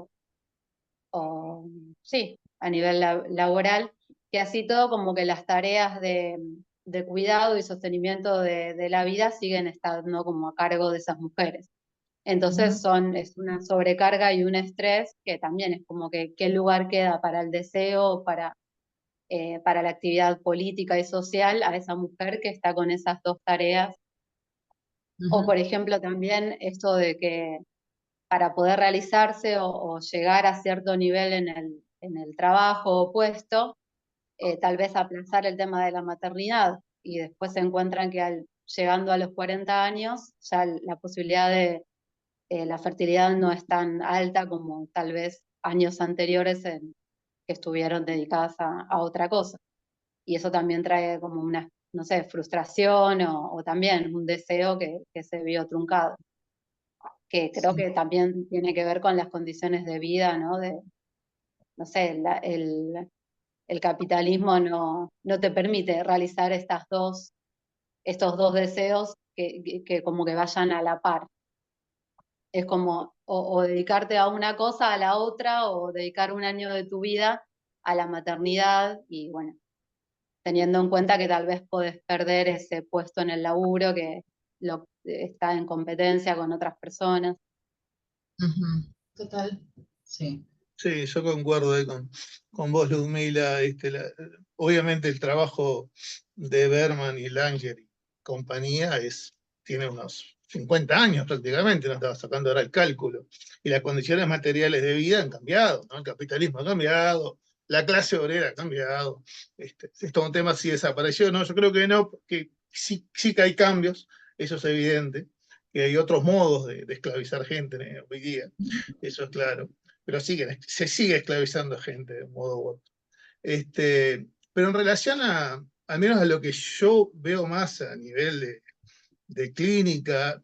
sí, a nivel laboral, que así todo como que las tareas de cuidado y sostenimiento de la vida siguen estando como a cargo de esas mujeres. Entonces es una sobrecarga y un estrés que también es como que qué lugar queda para el deseo, para la actividad política y social a esa mujer que está con esas dos tareas. O por ejemplo también esto de que para poder realizarse o llegar a cierto nivel en el trabajo o puesto, tal vez aplazar el tema de la maternidad y después se encuentran que llegando a los 40 años ya la posibilidad de la fertilidad no es tan alta como tal vez años anteriores que estuvieron dedicadas a otra cosa. Y eso también trae como una, no sé, frustración o también un deseo que se vio truncado, que creo que también tiene que ver con las condiciones de vida, ¿no? No sé, el capitalismo no te permite realizar estos dos deseos que como que vayan a la par. Es como o dedicarte a una cosa, a la otra, o dedicar un año de tu vida a la maternidad y bueno, teniendo en cuenta que tal vez podés perder ese puesto en el laburo que está en competencia con otras personas. Total. Sí. Sí, yo concuerdo ahí con vos, Ludmila. Obviamente el trabajo de Berman y Langer y compañía tiene unos 50 años prácticamente, no estaba sacando ahora el cálculo. Y las condiciones materiales de vida han cambiado, ¿no? El capitalismo ha cambiado, la clase obrera ha cambiado. Esto es un tema si desapareció, ¿no? Yo creo que no, que sí que hay cambios, eso es evidente, que hay otros modos de esclavizar gente hoy día, eso es claro, pero se sigue esclavizando gente de un modo u otro. Pero en relación al menos a lo que yo veo más a nivel de clínica,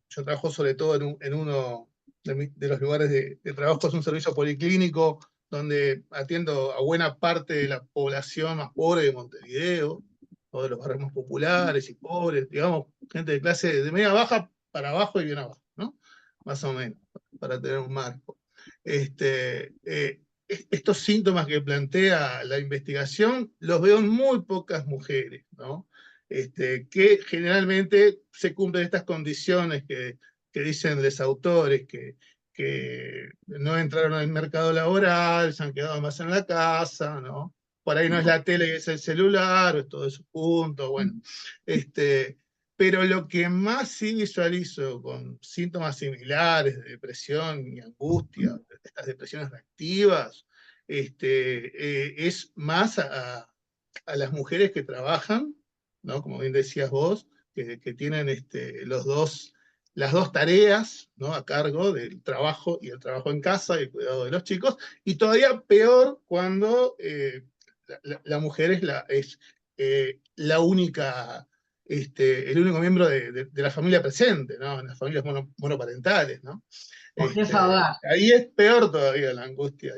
yo trabajo sobre todo en uno de los lugares de trabajo, es un servicio policlínico donde atiendo a buena parte de la población más pobre de Montevideo, o de los barrios más populares y pobres, digamos, gente de clase de media baja para abajo y bien abajo, ¿no? Más o menos, para tener un marco. Estos síntomas que plantea la investigación los veo en muy pocas mujeres, ¿no? Que generalmente se cumplen estas condiciones que dicen los autores, que no entraron al mercado laboral, se han quedado más en la casa, ¿no? Por ahí no es la tele, es el celular, es todo eso junto, bueno. Pero lo que más sí visualizo con síntomas similares de depresión y angustia, estas depresiones reactivas, es más a las mujeres que trabajan, ¿no? Como bien decías vos, que tienen las dos tareas, ¿no? A cargo del trabajo y el trabajo en casa y el cuidado de los chicos, y todavía peor cuando la mujer es la única, el único miembro de la familia presente, ¿no? En las familias monoparentales, ¿no? O jefa de hogar. Ahí es peor todavía la angustia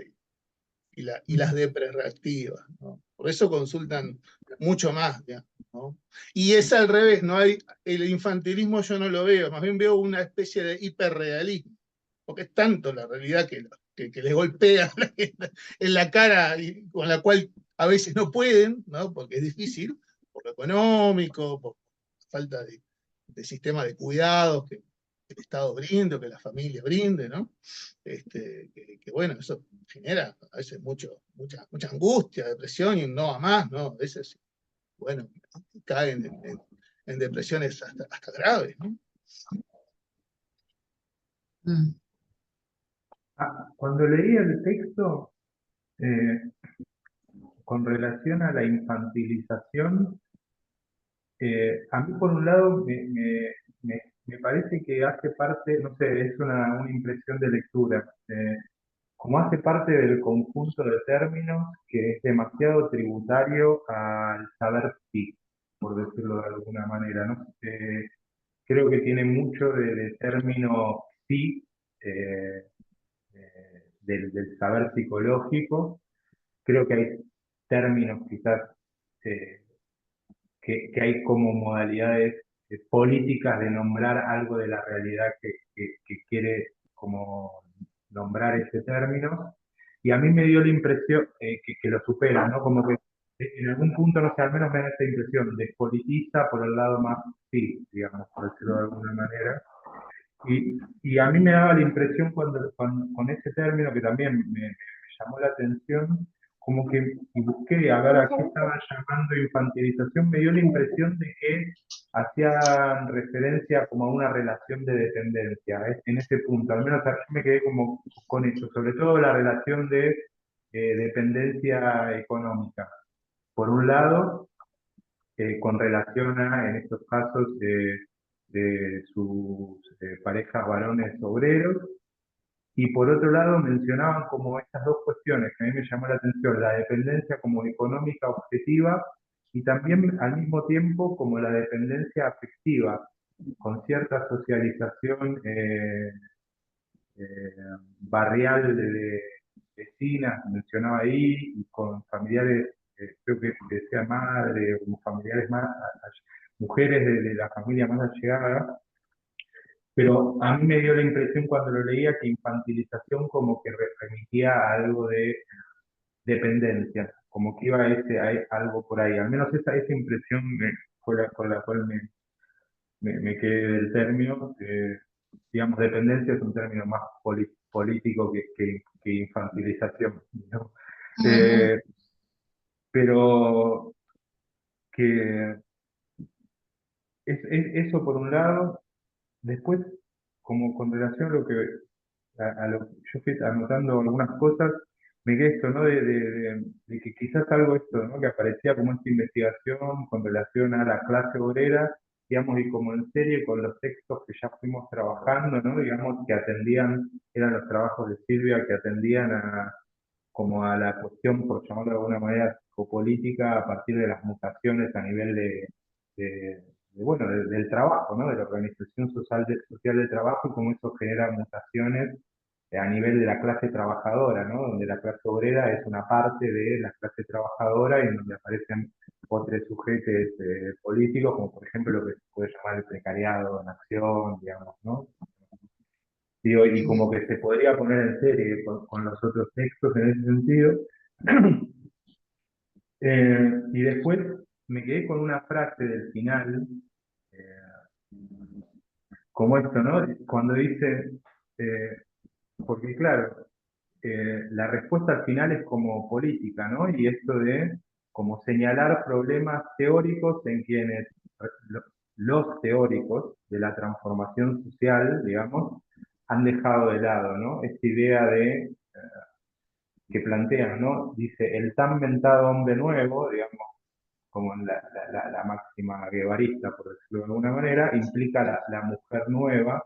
y las depres reactivas, ¿no? Por eso consultan mucho más, ya, ¿no? Y es al revés, no hay, el infantilismo yo no lo veo, más bien veo una especie de hiperrealismo, porque es tanto la realidad que les golpea en la cara y con la cual a veces no pueden, ¿no? Porque es difícil, por lo económico, por falta de sistema de cuidados que el Estado brinde, o que la familia brinde, ¿no? Que bueno, eso genera a veces mucha angustia, depresión y un no a más, ¿no? A veces, bueno, caen en depresiones hasta graves, ¿no? Cuando leí el texto, con relación a la infantilización, a mí por un lado me parece que hace parte, no sé, es una impresión de lectura, como hace parte del conjunto de términos que es demasiado tributario al saber sí, por decirlo de alguna manera, ¿no? Creo que tiene mucho de término sí, del saber psicológico. Creo que hay términos quizás eh, que hay como modalidades políticas de nombrar algo de la realidad que quiere como nombrar ese término. Y a mí me dio la impresión que lo supera, ¿no? Como que en algún punto, no sé, al menos me da esta impresión, despolitiza por el lado más sí, digamos, por decirlo de alguna manera. Y a mí me daba la impresión con ese término que también me llamó la atención, como que y busqué a ver a qué estaba llamando infantilización, me dio la impresión de que hacían referencia como a una relación de dependencia, en ese punto, al menos yo me quedé como con eso, sobre todo la relación de dependencia económica. Por un lado, con relación a, en estos casos, de sus parejas varones obreros, y por otro lado mencionaban como estas dos cuestiones que a mí me llamó la atención, la dependencia como económica objetiva y también al mismo tiempo como la dependencia afectiva, con cierta socialización barrial de vecinas, mencionaba ahí, y con familiares, creo que decía madre, o como familiares más, mujeres de la familia más allegada, pero a mí me dio la impresión cuando lo leía que infantilización como que remitía a algo de dependencia, como que iba algo por ahí. Al menos esa impresión fue con la cual me quedé del término. Digamos, dependencia es un término más político que infantilización, ¿no? Pero que eso por un lado. Después, como con relación a lo que yo fui anotando algunas cosas, me quedé esto, ¿no? De que quizás algo esto, ¿no? Que aparecía como esta investigación con relación a la clase obrera, digamos, y como en serie con los textos que ya fuimos trabajando, ¿no? Digamos, que atendían, eran los trabajos de Silvia que atendían como a la cuestión, por llamarlo de alguna manera, psicopolítica a partir de las mutaciones a nivel bueno, del trabajo, ¿no? De la organización social del trabajo y cómo eso genera mutaciones a nivel de la clase trabajadora, ¿no? Donde la clase obrera es una parte de la clase trabajadora y donde aparecen otros sujetos políticos, como por ejemplo lo que se puede llamar el precariado en acción, digamos, ¿no? Digo, y como que se podría poner en serie con los otros textos en ese sentido. Y después me quedé con una frase del final, como esto, ¿no? Cuando dice, porque claro, la respuesta al final es como política, ¿no? Y esto de como señalar problemas teóricos en quienes los teóricos de la transformación social, digamos, han dejado de lado, ¿no? Esta idea de que plantean, ¿no? Dice, el tan mentado hombre nuevo, digamos, como en la máxima guevarista, por decirlo de alguna manera, implica la mujer nueva,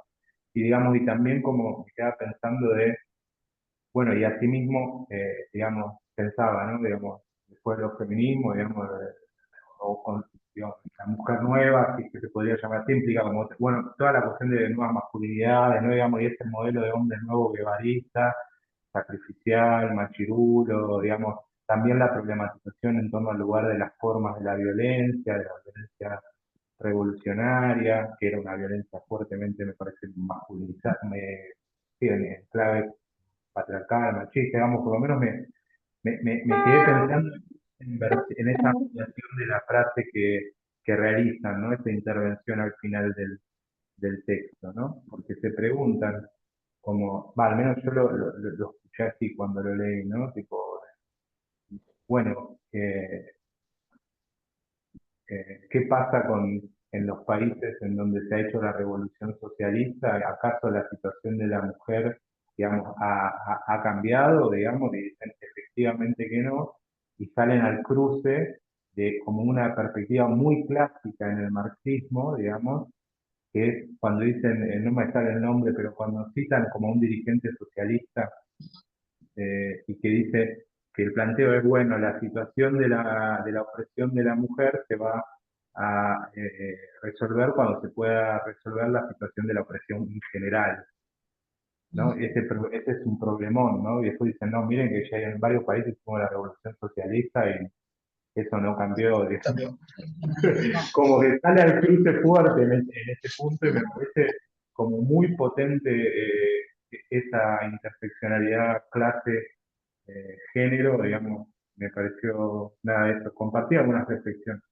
y digamos, y también como me queda pensando de, bueno, y asimismo, digamos, pensaba, ¿no? Digamos, después de los feminismos, digamos, o con, digamos, la mujer nueva, así que se podría llamar así, implica como, bueno, toda la cuestión de nuevas masculinidades, ¿no? Digamos, y ese modelo de hombre nuevo guevarista, sacrificial, machirulo, digamos, también la problematización en torno al lugar de las formas de la violencia revolucionaria, que era una violencia fuertemente, me parece, masculinizada, sí, en clave patriarcal, machista, digamos, por lo menos me quedé pensando en esa ampliación de la frase que realizan, ¿no? Esa intervención al final del texto, ¿no? Porque se preguntan, como, al menos yo lo escuché así cuando lo leí, ¿no? Tipo, bueno, ¿qué pasa en los países en donde se ha hecho la revolución socialista? ¿Acaso la situación de la mujer, digamos, ha cambiado, digamos? Y dicen efectivamente que no, y salen al cruce de como una perspectiva muy clásica en el marxismo, digamos, que es cuando dicen, no me sale el nombre, pero cuando citan como a un dirigente socialista y que dice que el planteo es, bueno, la situación de la opresión de la mujer se va a resolver cuando se pueda resolver la situación de la opresión en general, ¿no? Ese es un problemón, ¿no? Y después dicen, no, miren que ya hay en varios países como la revolución socialista y eso no cambió, digamos. Como que sale al cruce fuerte en ese punto y me parece como muy potente esa interseccionalidad clase género, digamos, me pareció nada de eso. Compartí algunas reflexiones.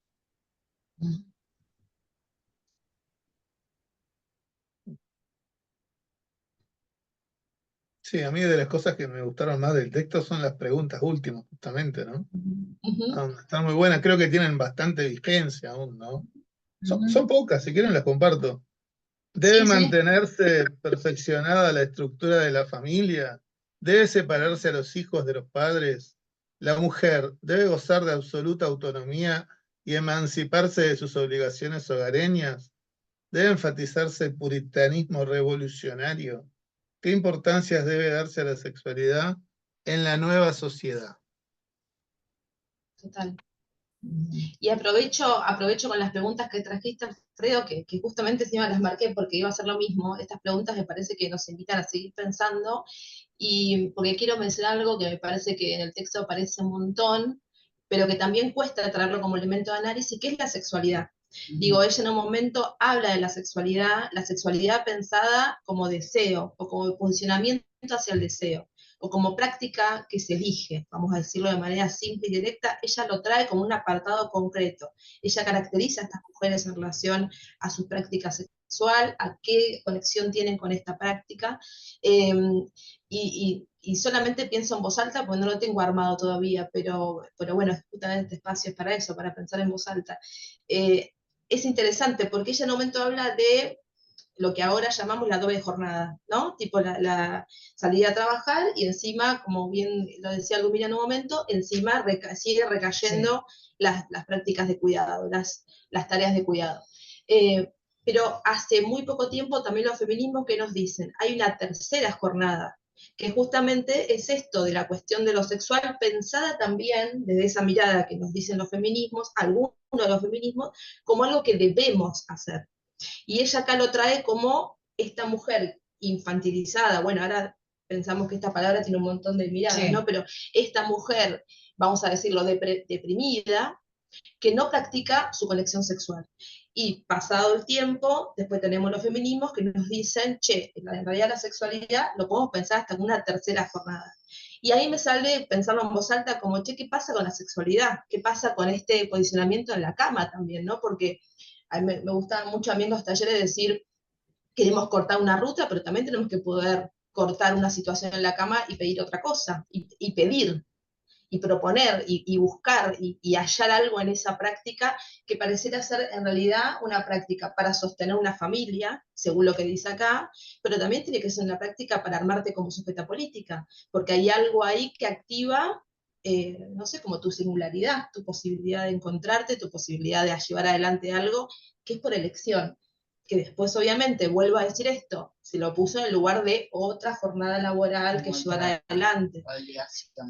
Sí, a mí de las cosas que me gustaron más del texto son las preguntas últimas, justamente, ¿no? Están muy buenas, creo que tienen bastante vigencia aún, ¿no? Son pocas, si quieren las comparto. Debe mantenerse perfeccionada la estructura de la familia, debe separarse a los hijos de los padres, la mujer debe gozar de absoluta autonomía y emanciparse de sus obligaciones hogareñas, debe enfatizarse el puritanismo revolucionario. ¿Qué importancia debe darse a la sexualidad en la nueva sociedad? Total. Y aprovecho con las preguntas que trajiste, Alfredo, que justamente encima las marqué porque iba a ser lo mismo. Estas preguntas me parece que nos invitan a seguir pensando, y porque quiero mencionar algo que me parece que en el texto aparece un montón, pero que también cuesta traerlo como elemento de análisis, que es la sexualidad. Digo, ella en un momento habla de la sexualidad pensada como deseo, o como posicionamiento hacia el deseo. o como práctica que se elige, vamos a decirlo de manera simple y directa, ella lo trae como un apartado concreto. Ella caracteriza a estas mujeres en relación a su práctica sexual, a qué conexión tienen con esta práctica, y solamente pienso en voz alta porque no lo tengo armado todavía, pero bueno, justamente este espacio es para eso, para pensar en voz alta. Es interesante porque ella en un momento habla de lo que ahora llamamos la doble jornada, ¿no? Tipo la salida a trabajar y encima, como bien lo decía Lumina en un momento, encima sigue recayendo las prácticas de cuidado, las tareas de cuidado. Pero hace muy poco tiempo también los feminismos que nos dicen, hay una tercera jornada, que justamente es esto de la cuestión de lo sexual, pensada también desde esa mirada que nos dicen los feminismos, algunos de los feminismos, como algo que debemos hacer. Y ella acá lo trae como esta mujer infantilizada, bueno, ahora pensamos que esta palabra tiene un montón de miradas, ¿no? Pero esta mujer, vamos a decirlo, deprimida, que no practica su conexión sexual. Y pasado el tiempo, después tenemos los feminismos que nos dicen, che, en realidad la sexualidad lo podemos pensar hasta en una tercera jornada. Y ahí me sale pensarlo en voz alta como, che, ¿qué pasa con la sexualidad? ¿Qué pasa con este posicionamiento en la cama también, no? Porque a mí me gusta mucho a mí en los talleres decir, queremos cortar una ruta, pero también tenemos que poder cortar una situación en la cama y pedir otra cosa, y pedir, y proponer, y buscar, y hallar algo en esa práctica que pareciera ser en realidad una práctica para sostener una familia, según lo que dice acá, pero también tiene que ser una práctica para armarte como sujeta política, porque hay algo ahí que activa, no sé, como tu singularidad, tu posibilidad de encontrarte, tu posibilidad de llevar adelante algo que es por elección. Que después, obviamente, vuelvo a decir esto, se lo puso en el lugar de otra jornada laboral que llevar adelante.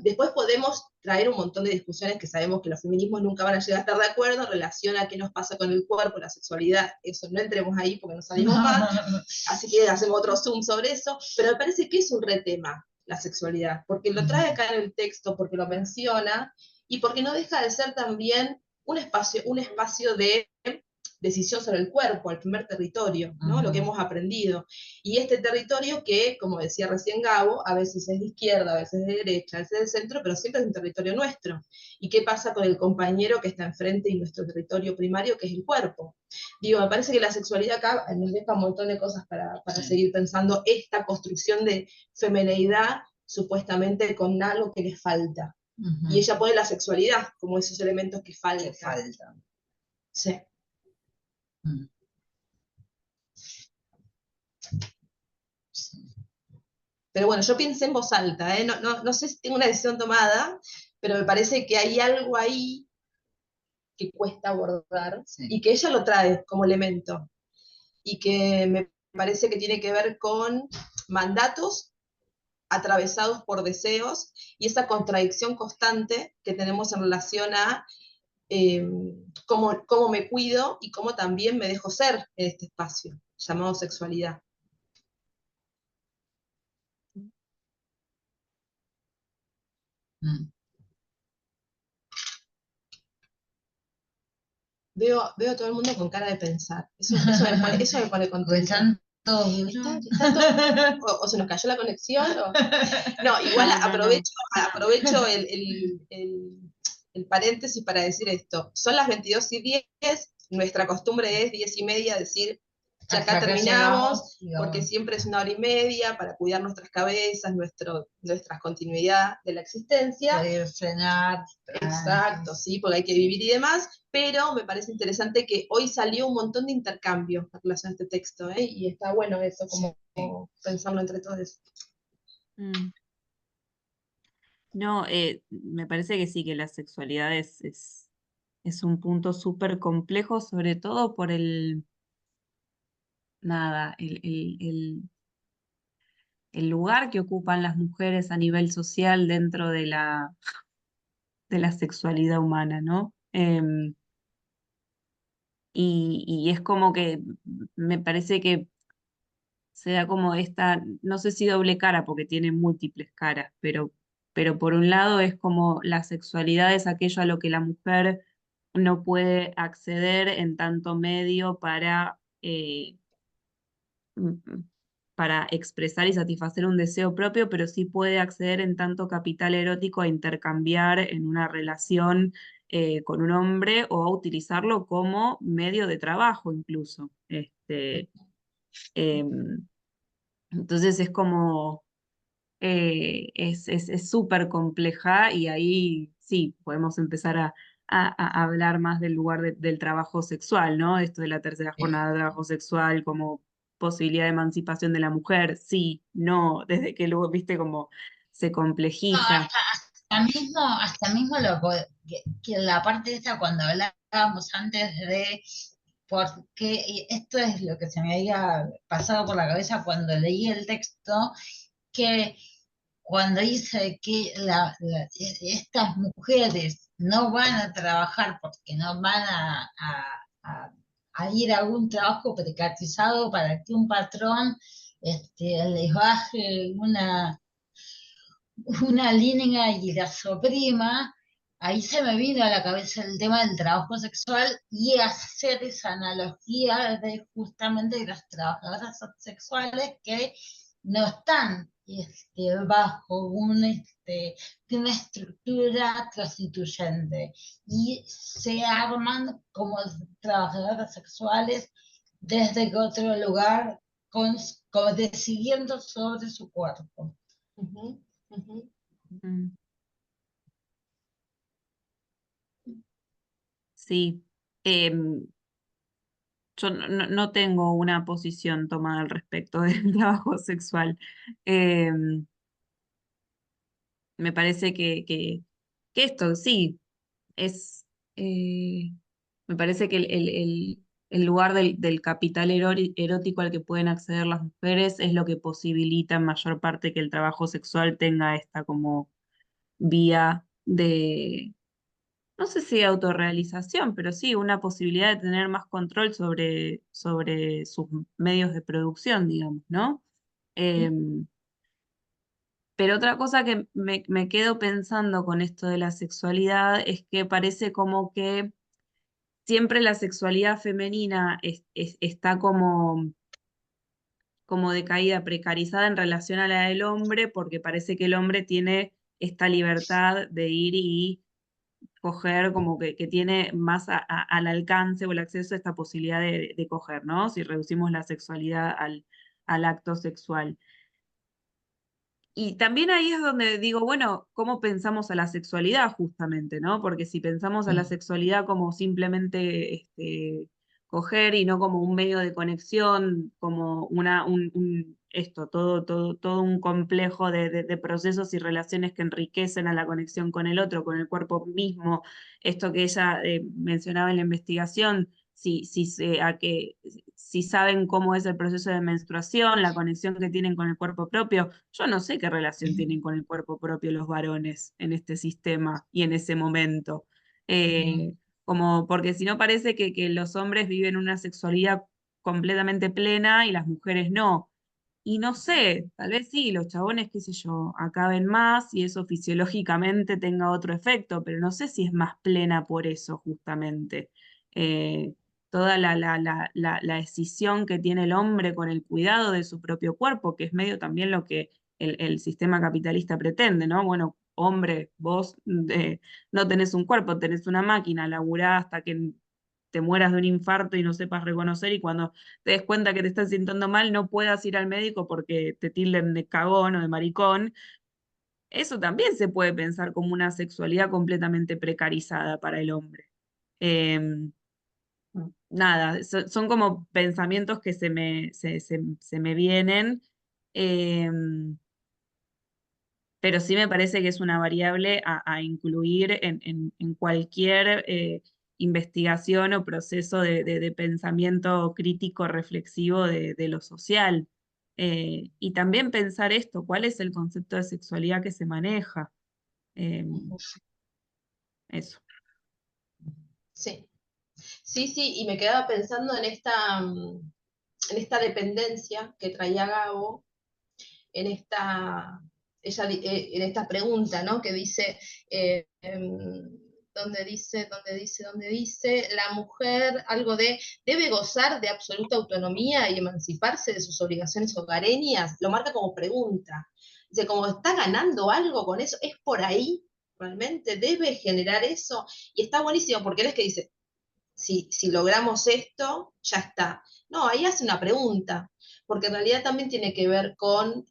Después podemos traer un montón de discusiones que sabemos que los feminismos nunca van a llegar a estar de acuerdo en relación a qué nos pasa con el cuerpo, la sexualidad, eso no entremos ahí porque nos salimos mal, así que hacemos otro zoom sobre eso, pero me parece que es un retema la sexualidad, porque lo trae acá en el texto, porque lo menciona, y porque no deja de ser también un espacio de decisión sobre el cuerpo, el primer territorio, ¿no? Lo que hemos aprendido. Y este territorio que, como decía recién Gabo, a veces es de izquierda, a veces de derecha, a veces del centro, pero siempre es un territorio nuestro. ¿Y qué pasa con el compañero que está enfrente y nuestro territorio primario, que es el cuerpo? Digo, me parece que la sexualidad acá nos deja un montón de cosas para seguir pensando esta construcción de femineidad supuestamente con algo que les falta. Y ella pone la sexualidad como esos elementos que faltan. Sí. Pero bueno, yo pensé en voz alta, ¿eh? No sé si tengo una decisión tomada, pero me parece que hay algo ahí que cuesta abordar, y que ella lo trae como elemento, y que me parece que tiene que ver con mandatos atravesados por deseos, y esa contradicción constante que tenemos en relación a cómo me cuido y cómo también me dejo ser en este espacio llamado sexualidad. Veo a todo el mundo con cara de pensar. Eso me pone contenta. O se nos cayó la conexión. No, igual aprovecho el paréntesis para decir esto. Son las 22:10, nuestra costumbre es 10:30 decir, ya acá terminamos, porque siempre es 1 hora y media para cuidar nuestras cabezas, nuestra continuidad de la existencia. Poder frenar. Exacto, sí, porque hay que vivir y demás, pero me parece interesante que hoy salió un montón de intercambio en relación a este texto, ¿eh? Y está bueno eso, como pensarlo entre todos. No, me parece que sí, que la sexualidad es un punto súper complejo, sobre todo por el lugar que ocupan las mujeres a nivel social dentro de la sexualidad humana, ¿no? Y es como que me parece que se da como esta, no sé si doble cara, porque tiene múltiples caras, pero por un lado es como la sexualidad es aquello a lo que la mujer no puede acceder en tanto medio para para expresar y satisfacer un deseo propio, pero sí puede acceder en tanto capital erótico a intercambiar en una relación con un hombre o a utilizarlo como medio de trabajo incluso. Em, entonces es como, es súper compleja y ahí sí, podemos empezar a hablar más del lugar del trabajo sexual, ¿no? Esto de la tercera jornada de trabajo sexual como posibilidad de emancipación de la mujer, sí, no, desde que luego, viste, como se No, complejiza. hasta mismo que la parte esta cuando hablábamos antes de por qué, y esto es lo que se me había pasado por la cabeza cuando leí el texto, que cuando dice que estas mujeres no van a trabajar porque no van a- a ir a algún trabajo precarizado para que un patrón les baje una línea y la oprima, ahí se me vino a la cabeza el tema del trabajo sexual y hacer esa analogía de justamente de las trabajadoras sexuales que no están bajo una estructura constituyente y se arman como trabajadoras sexuales desde otro lugar, como decidiendo sobre su cuerpo. Ujú, ujú. Mm, sí. Em, yo no tengo una posición tomada al respecto del trabajo sexual. Em, Me parece que esto sí es, eh, me parece que el lugar del capital erótico al que pueden acceder las mujeres es lo que posibilita en mayor parte que el trabajo sexual tenga esta como vía de, no sé si autorrealización, pero sí una posibilidad de tener más control sobre sus medios de producción, digamos, ¿no? Em, pero otra cosa que me quedo pensando con esto de la sexualidad es que parece como que siempre la sexualidad femenina está como decaída, precarizada en relación a la del hombre, porque parece que el hombre tiene esta libertad de ir y coger, como que tiene más al alcance o el acceso a esta posibilidad de coger, ¿no? Si reducimos la sexualidad al acto sexual. Y también ahí es donde digo, bueno, ¿cómo pensamos a la sexualidad justamente, ¿no? Porque si pensamos a la sexualidad como simplemente coger y no como un medio de conexión, como todo un complejo de procesos y relaciones que enriquecen a la conexión con el otro, con el cuerpo mismo, esto que ella mencionaba en la investigación, si saben cómo es el proceso de menstruación, la conexión que tienen con el cuerpo propio. Yo no sé qué relación tienen con el cuerpo propio los varones en este sistema y en ese momento. Como porque si no parece que los hombres viven una sexualidad completamente plena y las mujeres no. Y no sé, tal vez sí, los chabones, qué sé yo, acaben más y eso fisiológicamente tenga otro efecto, pero no sé si es más plena por eso justamente. Eh, Toda la decisión que tiene el hombre con el cuidado de su propio cuerpo, que es medio también lo que el sistema capitalista pretende, ¿no? Bueno, hombre, vos no tenés un cuerpo, tenés una máquina, laburá hasta que te mueras de un infarto y no sepas reconocer y cuando te des cuenta que te estás sintiendo mal no puedas ir al médico porque te tilden de cagón o de maricón. Eso también se puede pensar como una sexualidad completamente precarizada para el hombre. Em, Nada, son como pensamientos que se me vienen, em, pero sí me parece que es una variable a incluir en cualquier investigación o proceso de pensamiento crítico reflexivo de lo social. Y también pensar esto, ¿cuál es el concepto de sexualidad que se maneja? Em, Eso. Sí, sí, sí, y me quedaba pensando en esta dependencia que traía Gabo, en esta, en esta pregunta, ¿no? Que dice, donde dice, la mujer, algo de, debe gozar de absoluta autonomía y emanciparse de sus obligaciones hogareñas, lo marca como pregunta. Dice, como está ganando algo con eso, ¿es por ahí? ¿Realmente debe generar eso? Y está buenísimo, porque él es que dice, si logramos esto, ya está. No, ahí hace una pregunta, porque en realidad también tiene que ver con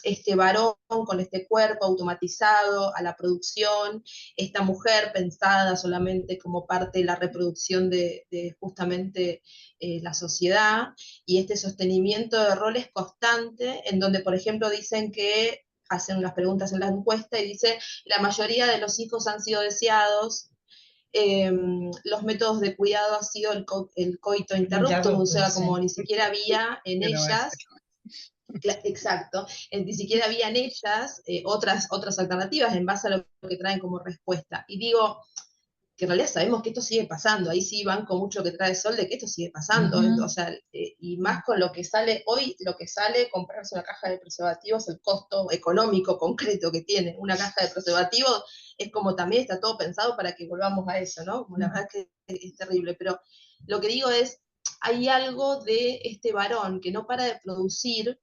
este varón, con este cuerpo automatizado a la producción, esta mujer pensada solamente como parte de la reproducción de justamente la sociedad, y este sostenimiento de roles constante, en donde, por ejemplo, dicen que hacen unas preguntas en la encuesta y dice, la mayoría de los hijos han sido deseados, los métodos de cuidado ha sido el coito interruptus, o sea, como ni siquiera había en ellas, exacto, ni siquiera había en ellas otras alternativas en base a lo que traen como respuesta. Y digo, que en realidad sabemos que esto sigue pasando, ahí sí banco mucho que trae Sol de que esto sigue pasando, o sea, y más con lo que sale hoy, lo que sale comprarse una caja de preservativos, el costo económico concreto que tiene una caja de preservativos, es como también está todo pensado para que volvamos a eso, ¿no? Como la verdad que es terrible, pero lo que digo es, hay algo de este varón que no para de producir,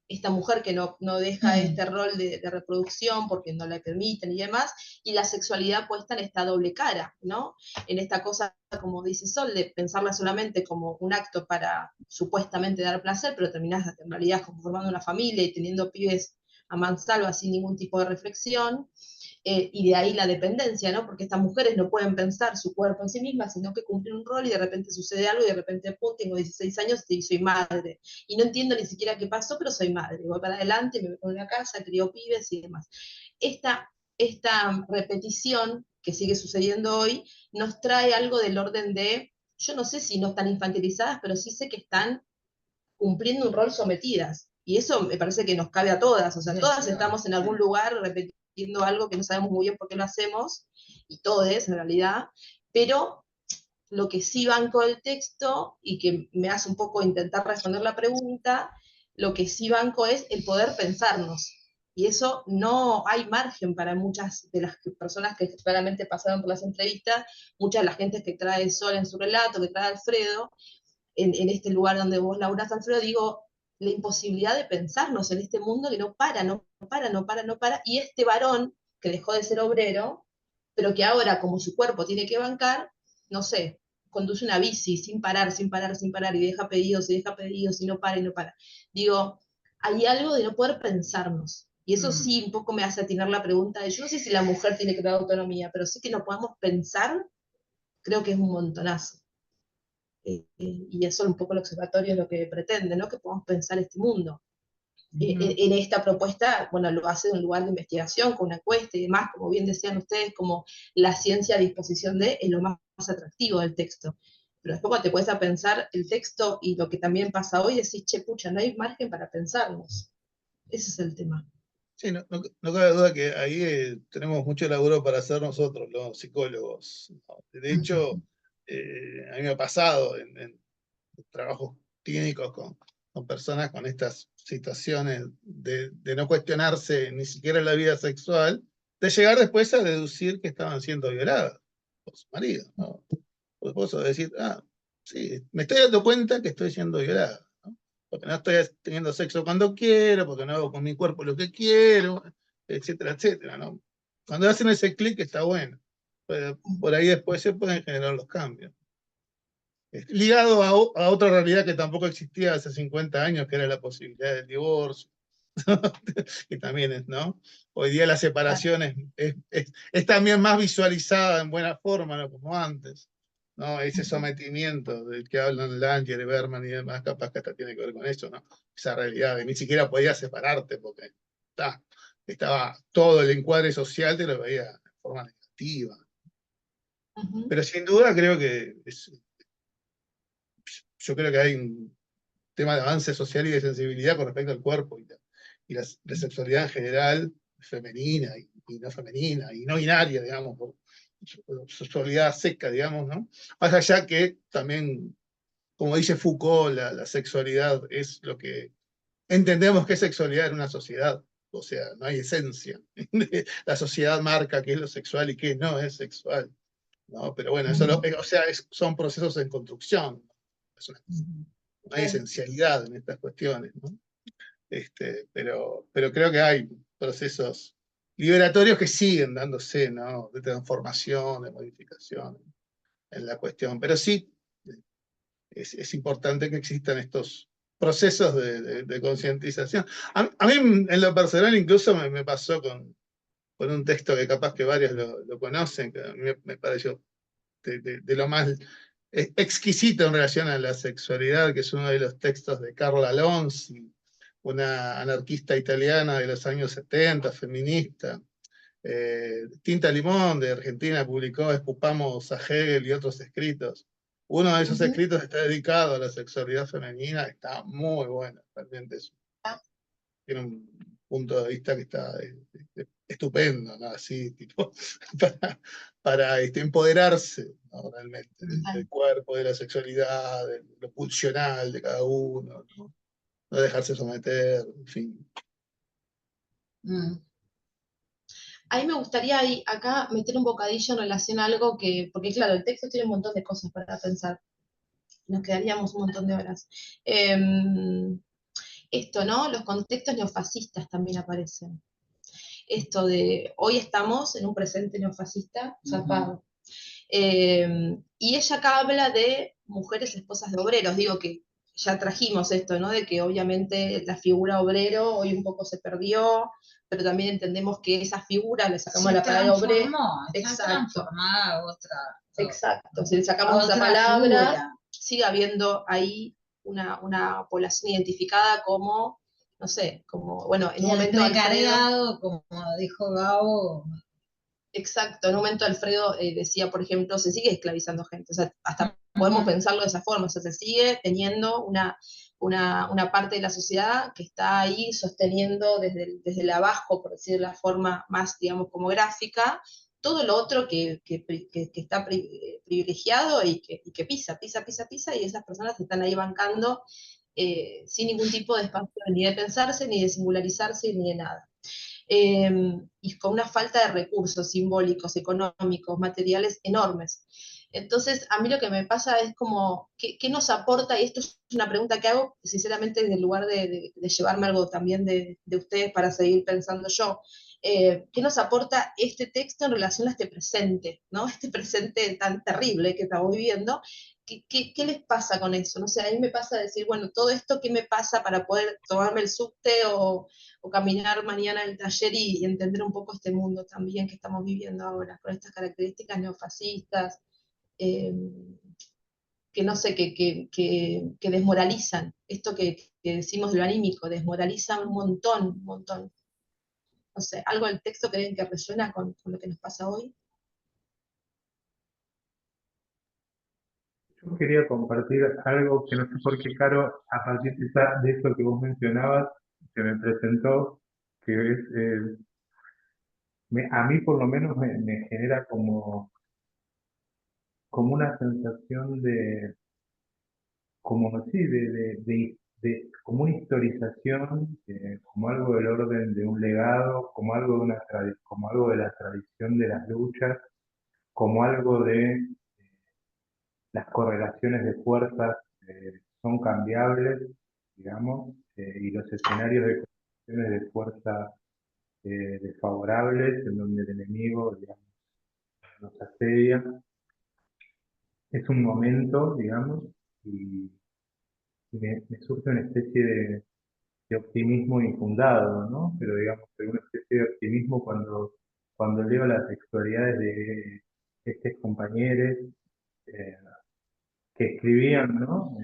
esta mujer que no deja este rol de reproducción porque no le permiten y demás, y la sexualidad puesta en esta doble cara, ¿no? En esta cosa, como dice Sol, de pensarla solamente como un acto para supuestamente dar placer, pero terminás en realidad como formando una familia y teniendo pibes a mansalva sin ningún tipo de reflexión, y de ahí la dependencia, ¿no? Porque estas mujeres no pueden pensar su cuerpo en sí mismas, sino que cumplen un rol y de repente sucede algo y de repente, pum, tengo 16 años y soy madre. Y no entiendo ni siquiera qué pasó, pero soy madre. Voy para adelante, me voy a una casa, crío pibes y demás. Esta repetición que sigue sucediendo hoy nos trae algo del orden de, yo no sé si no están infantilizadas, pero sí sé que están cumpliendo un rol sometidas. Y eso me parece que nos cabe a todas, o sea, todas estamos en algún lugar repitiendo algo que no sabemos muy bien por qué lo hacemos, y todes en realidad, pero lo que sí banco del texto, y que me hace un poco intentar responder la pregunta, lo que sí banco es el poder pensarnos. Y eso no hay margen para muchas de las personas que claramente pasaron por las entrevistas, muchas de las gentes que trae Sol en su relato, que trae Alfredo, en este lugar donde vos laburás, Alfredo, digo, la imposibilidad de pensarnos en este mundo que no para, no para, no para, no para, y este varón que dejó de ser obrero, pero que ahora, como su cuerpo tiene que bancar, no sé, conduce una bici sin parar, sin parar, sin parar, y deja pedidos, y no para, y no para. Digo, hay algo de no poder pensarnos. Y eso sí, un poco me hace atinar la pregunta de, yo no sé si la mujer tiene que dar autonomía, pero sí que no podamos pensar, creo que es un montonazo. Y eso un poco el observatorio es lo que pretende, ¿no? Que podamos pensar este mundo. En esta propuesta, bueno, lo hace de un lugar de investigación, con una encuesta y demás, como bien decían ustedes, como la ciencia a disposición de es lo más atractivo del texto. Pero después cuando te puedes a pensar el texto y lo que también pasa hoy, decís, che, pucha, no hay margen para pensarnos. Ese es el tema. Sí, no cabe duda que ahí tenemos mucho laburo para hacer nosotros, los psicólogos, ¿no? De hecho, a mí me ha pasado en trabajos clínicos con personas con estas situaciones de no cuestionarse ni siquiera la vida sexual, de llegar después a deducir que estaban siendo violadas por su marido, ¿no? Por su esposo, de decir, sí, me estoy dando cuenta que estoy siendo violada, ¿no? Porque no estoy teniendo sexo cuando quiero, porque no hago con mi cuerpo lo que quiero, etcétera, etcétera, ¿no? Cuando hacen ese clic está bueno. Pero por ahí después se pueden generar los cambios. Ligado a otra realidad que tampoco existía hace 50 años, que era la posibilidad del divorcio, que también es, ¿no? Hoy día la separación es también más visualizada en buena forma, ¿no? Como antes, ¿no? Ese sometimiento del que hablan Langer, Berman y demás, capaz que hasta tiene que ver con eso, ¿no? Esa realidad de ni siquiera podías separarte porque estaba todo el encuadre social, te lo veía de forma negativa. Pero sin duda creo que yo creo que hay un tema de avance social y de sensibilidad con respecto al cuerpo y la sexualidad en general, femenina y no femenina, y no binaria, digamos, por sexualidad seca, digamos, ¿no? Más allá que también, como dice Foucault, la sexualidad es lo que entendemos que es sexualidad en una sociedad, o sea, no hay esencia. La sociedad marca qué es lo sexual y qué no es sexual, ¿no? Pero bueno, eso o sea, son procesos en construcción, no hay esencialidad en estas cuestiones, ¿no? Pero creo que hay procesos liberatorios que siguen dándose, ¿no? De transformación, de modificación en la cuestión. Pero sí, es importante que existan estos procesos de concientización. A mí, en lo personal, incluso me pasó con un texto que capaz que varios lo conocen, que a mí me pareció de lo más exquisito en relación a la sexualidad, que es uno de los textos de Carla Alonzi, una anarquista italiana de los años 70, feminista. Tinta Limón de Argentina publicó Escupamos a Hegel y otros escritos. Uno de esos escritos está dedicado a la sexualidad femenina, está muy bueno, realmente tiene un punto de vista que está estupendo, ¿no? Así, tipo, para empoderarse, ¿no? Realmente, del cuerpo, de la sexualidad, de lo pulsional de cada uno, ¿no? No dejarse someter, en fin. A mí me gustaría acá meter un bocadillo en relación a algo porque claro, el texto tiene un montón de cosas para pensar, nos quedaríamos un montón de horas. Esto, ¿no? Los contextos neofascistas también aparecen. Esto de, hoy estamos en un presente neofascista zarpado. Y ella acá habla de mujeres esposas de obreros, digo que ya trajimos esto, ¿no? De que obviamente la figura obrero hoy un poco se perdió, pero también entendemos que esa figura, le sacamos la palabra obrero. Está transformada a otra. Exacto, si le sacamos esa palabra, sigue habiendo ahí una población identificada como, no sé, como, bueno, en un momento precariado, como dijo Gabo. Exacto, en un momento Alfredo decía, por ejemplo, se sigue esclavizando gente, o sea, hasta podemos pensarlo de esa forma, o sea, se sigue teniendo una parte de la sociedad que está ahí sosteniendo desde el abajo, por decir de la forma más, digamos, como gráfica, todo lo otro que está privilegiado y que pisa, y esas personas están ahí bancando sin ningún tipo de espacio ni de pensarse, ni de singularizarse, ni de nada. Y con una falta de recursos simbólicos, económicos, materiales enormes. Entonces, a mí lo que me pasa es como, ¿qué nos aporta? Y esto es una pregunta que hago, sinceramente, en lugar de llevarme algo también de ustedes para seguir pensando yo. ¿Qué nos aporta este texto en relación a este presente, ¿no? Este presente tan terrible que estamos viviendo? ¿Qué les pasa con eso? No sé, a mí me pasa decir, bueno, todo esto, ¿qué me pasa para poder tomarme el subte o caminar mañana en el taller y entender un poco este mundo también que estamos viviendo ahora, con estas características neofascistas, que no sé, que desmoralizan, esto que decimos de lo anímico, desmoralizan un montón, no sé, algo del texto creen que resuena con lo que nos pasa hoy. Yo quería compartir algo que no sé por qué, Caro, a partir de eso que vos mencionabas, que me presentó, que es, a mí por lo menos me genera como una sensación como sí, como una historización, como algo del orden de un legado, como algo como algo de la tradición de las luchas, como algo de las correlaciones de fuerzas son cambiables, digamos, y los escenarios de correlaciones de fuerza desfavorables, en donde el enemigo, digamos, nos asedia. Es un momento, digamos, y me surge una especie de optimismo infundado, ¿no? Pero digamos, una especie de optimismo cuando leo las textualidades de estos compañeros que escribían, ¿no?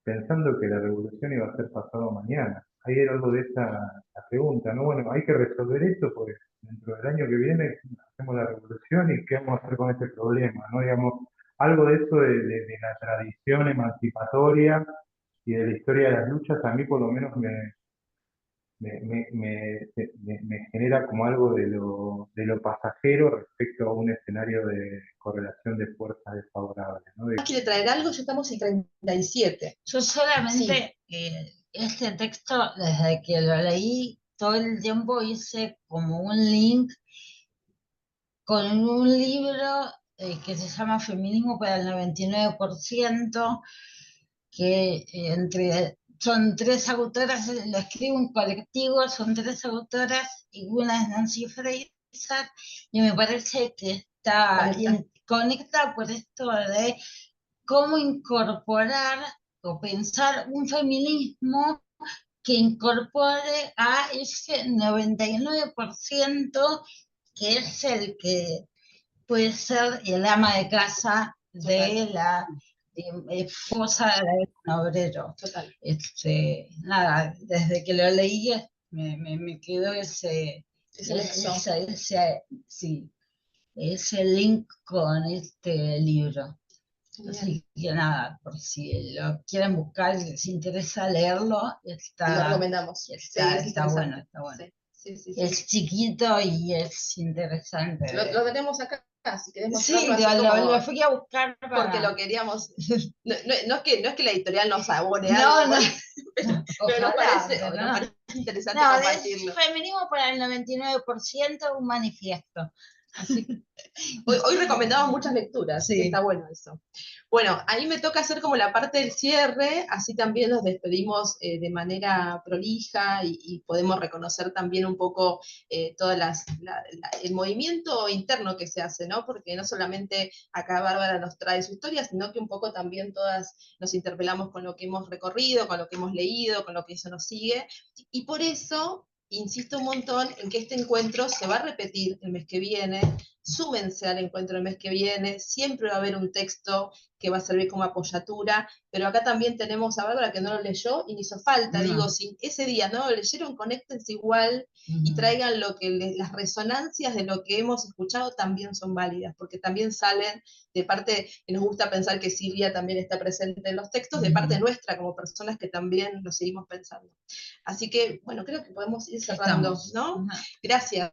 Pensando que la revolución iba a ser pasado mañana. Ahí era algo de esa la pregunta, ¿no? Bueno, hay que resolver esto porque dentro del año que viene hacemos la revolución y qué vamos a hacer con este problema, ¿no? Digamos, algo de eso de la tradición emancipatoria y de la historia de las luchas, a mí por lo menos me genera como algo de lo pasajero respecto a un escenario de correlación de fuerzas desfavorables, ¿no? ¿Quiere traer algo? Ya estamos en 37. Yo solamente este texto, desde que lo leí, todo el tiempo hice como un link con un libro que se llama Feminismo para el 99%, que son tres autoras, lo escribe un colectivo, son tres autoras, y una es Nancy Fraser, y me parece que está conecta por esto de cómo incorporar o pensar un feminismo que incorpore a ese 99% que es el que puede ser el ama de casa de la esposa de un obrero. Total. Nada, desde que lo leí me quedó ese link con este libro. Así que nada, por si lo quieren buscar y les interesa leerlo, Lo recomendamos. Está bueno. Sí. Es chiquito y es interesante. Lo tenemos acá, si querés Sí, mostrarlo. lo fui a buscar porque lo queríamos. No es que la editorial nos abone No, algo, no. pero nos parece interesante compartirlo. Es Feminismo para el 99%, un manifiesto. Así que hoy recomendamos muchas lecturas, Sí. está bueno eso. Bueno, ahí me toca hacer como la parte del cierre, así también nos despedimos de manera prolija y podemos reconocer también un poco todo el movimiento interno que se hace, ¿no? Porque no solamente acá Bárbara nos trae su historia, sino que un poco también todas nos interpelamos con lo que hemos recorrido, con lo que hemos leído, con lo que eso nos sigue, y por eso insisto un montón en que este encuentro se va a repetir el mes que viene. Súmense al encuentro el mes que viene, siempre va a haber un texto que va a servir como apoyatura, pero acá también tenemos a Bárbara que no lo leyó y ni hizo falta, digo, si ese día no lo leyeron, conéctense igual y traigan las resonancias de lo que hemos escuchado también son válidas, porque también salen de parte, que nos gusta pensar que Silvia también está presente en los textos, de parte nuestra como personas que también lo seguimos pensando. Así que, bueno, creo que podemos ir cerrando, ¿no? Gracias.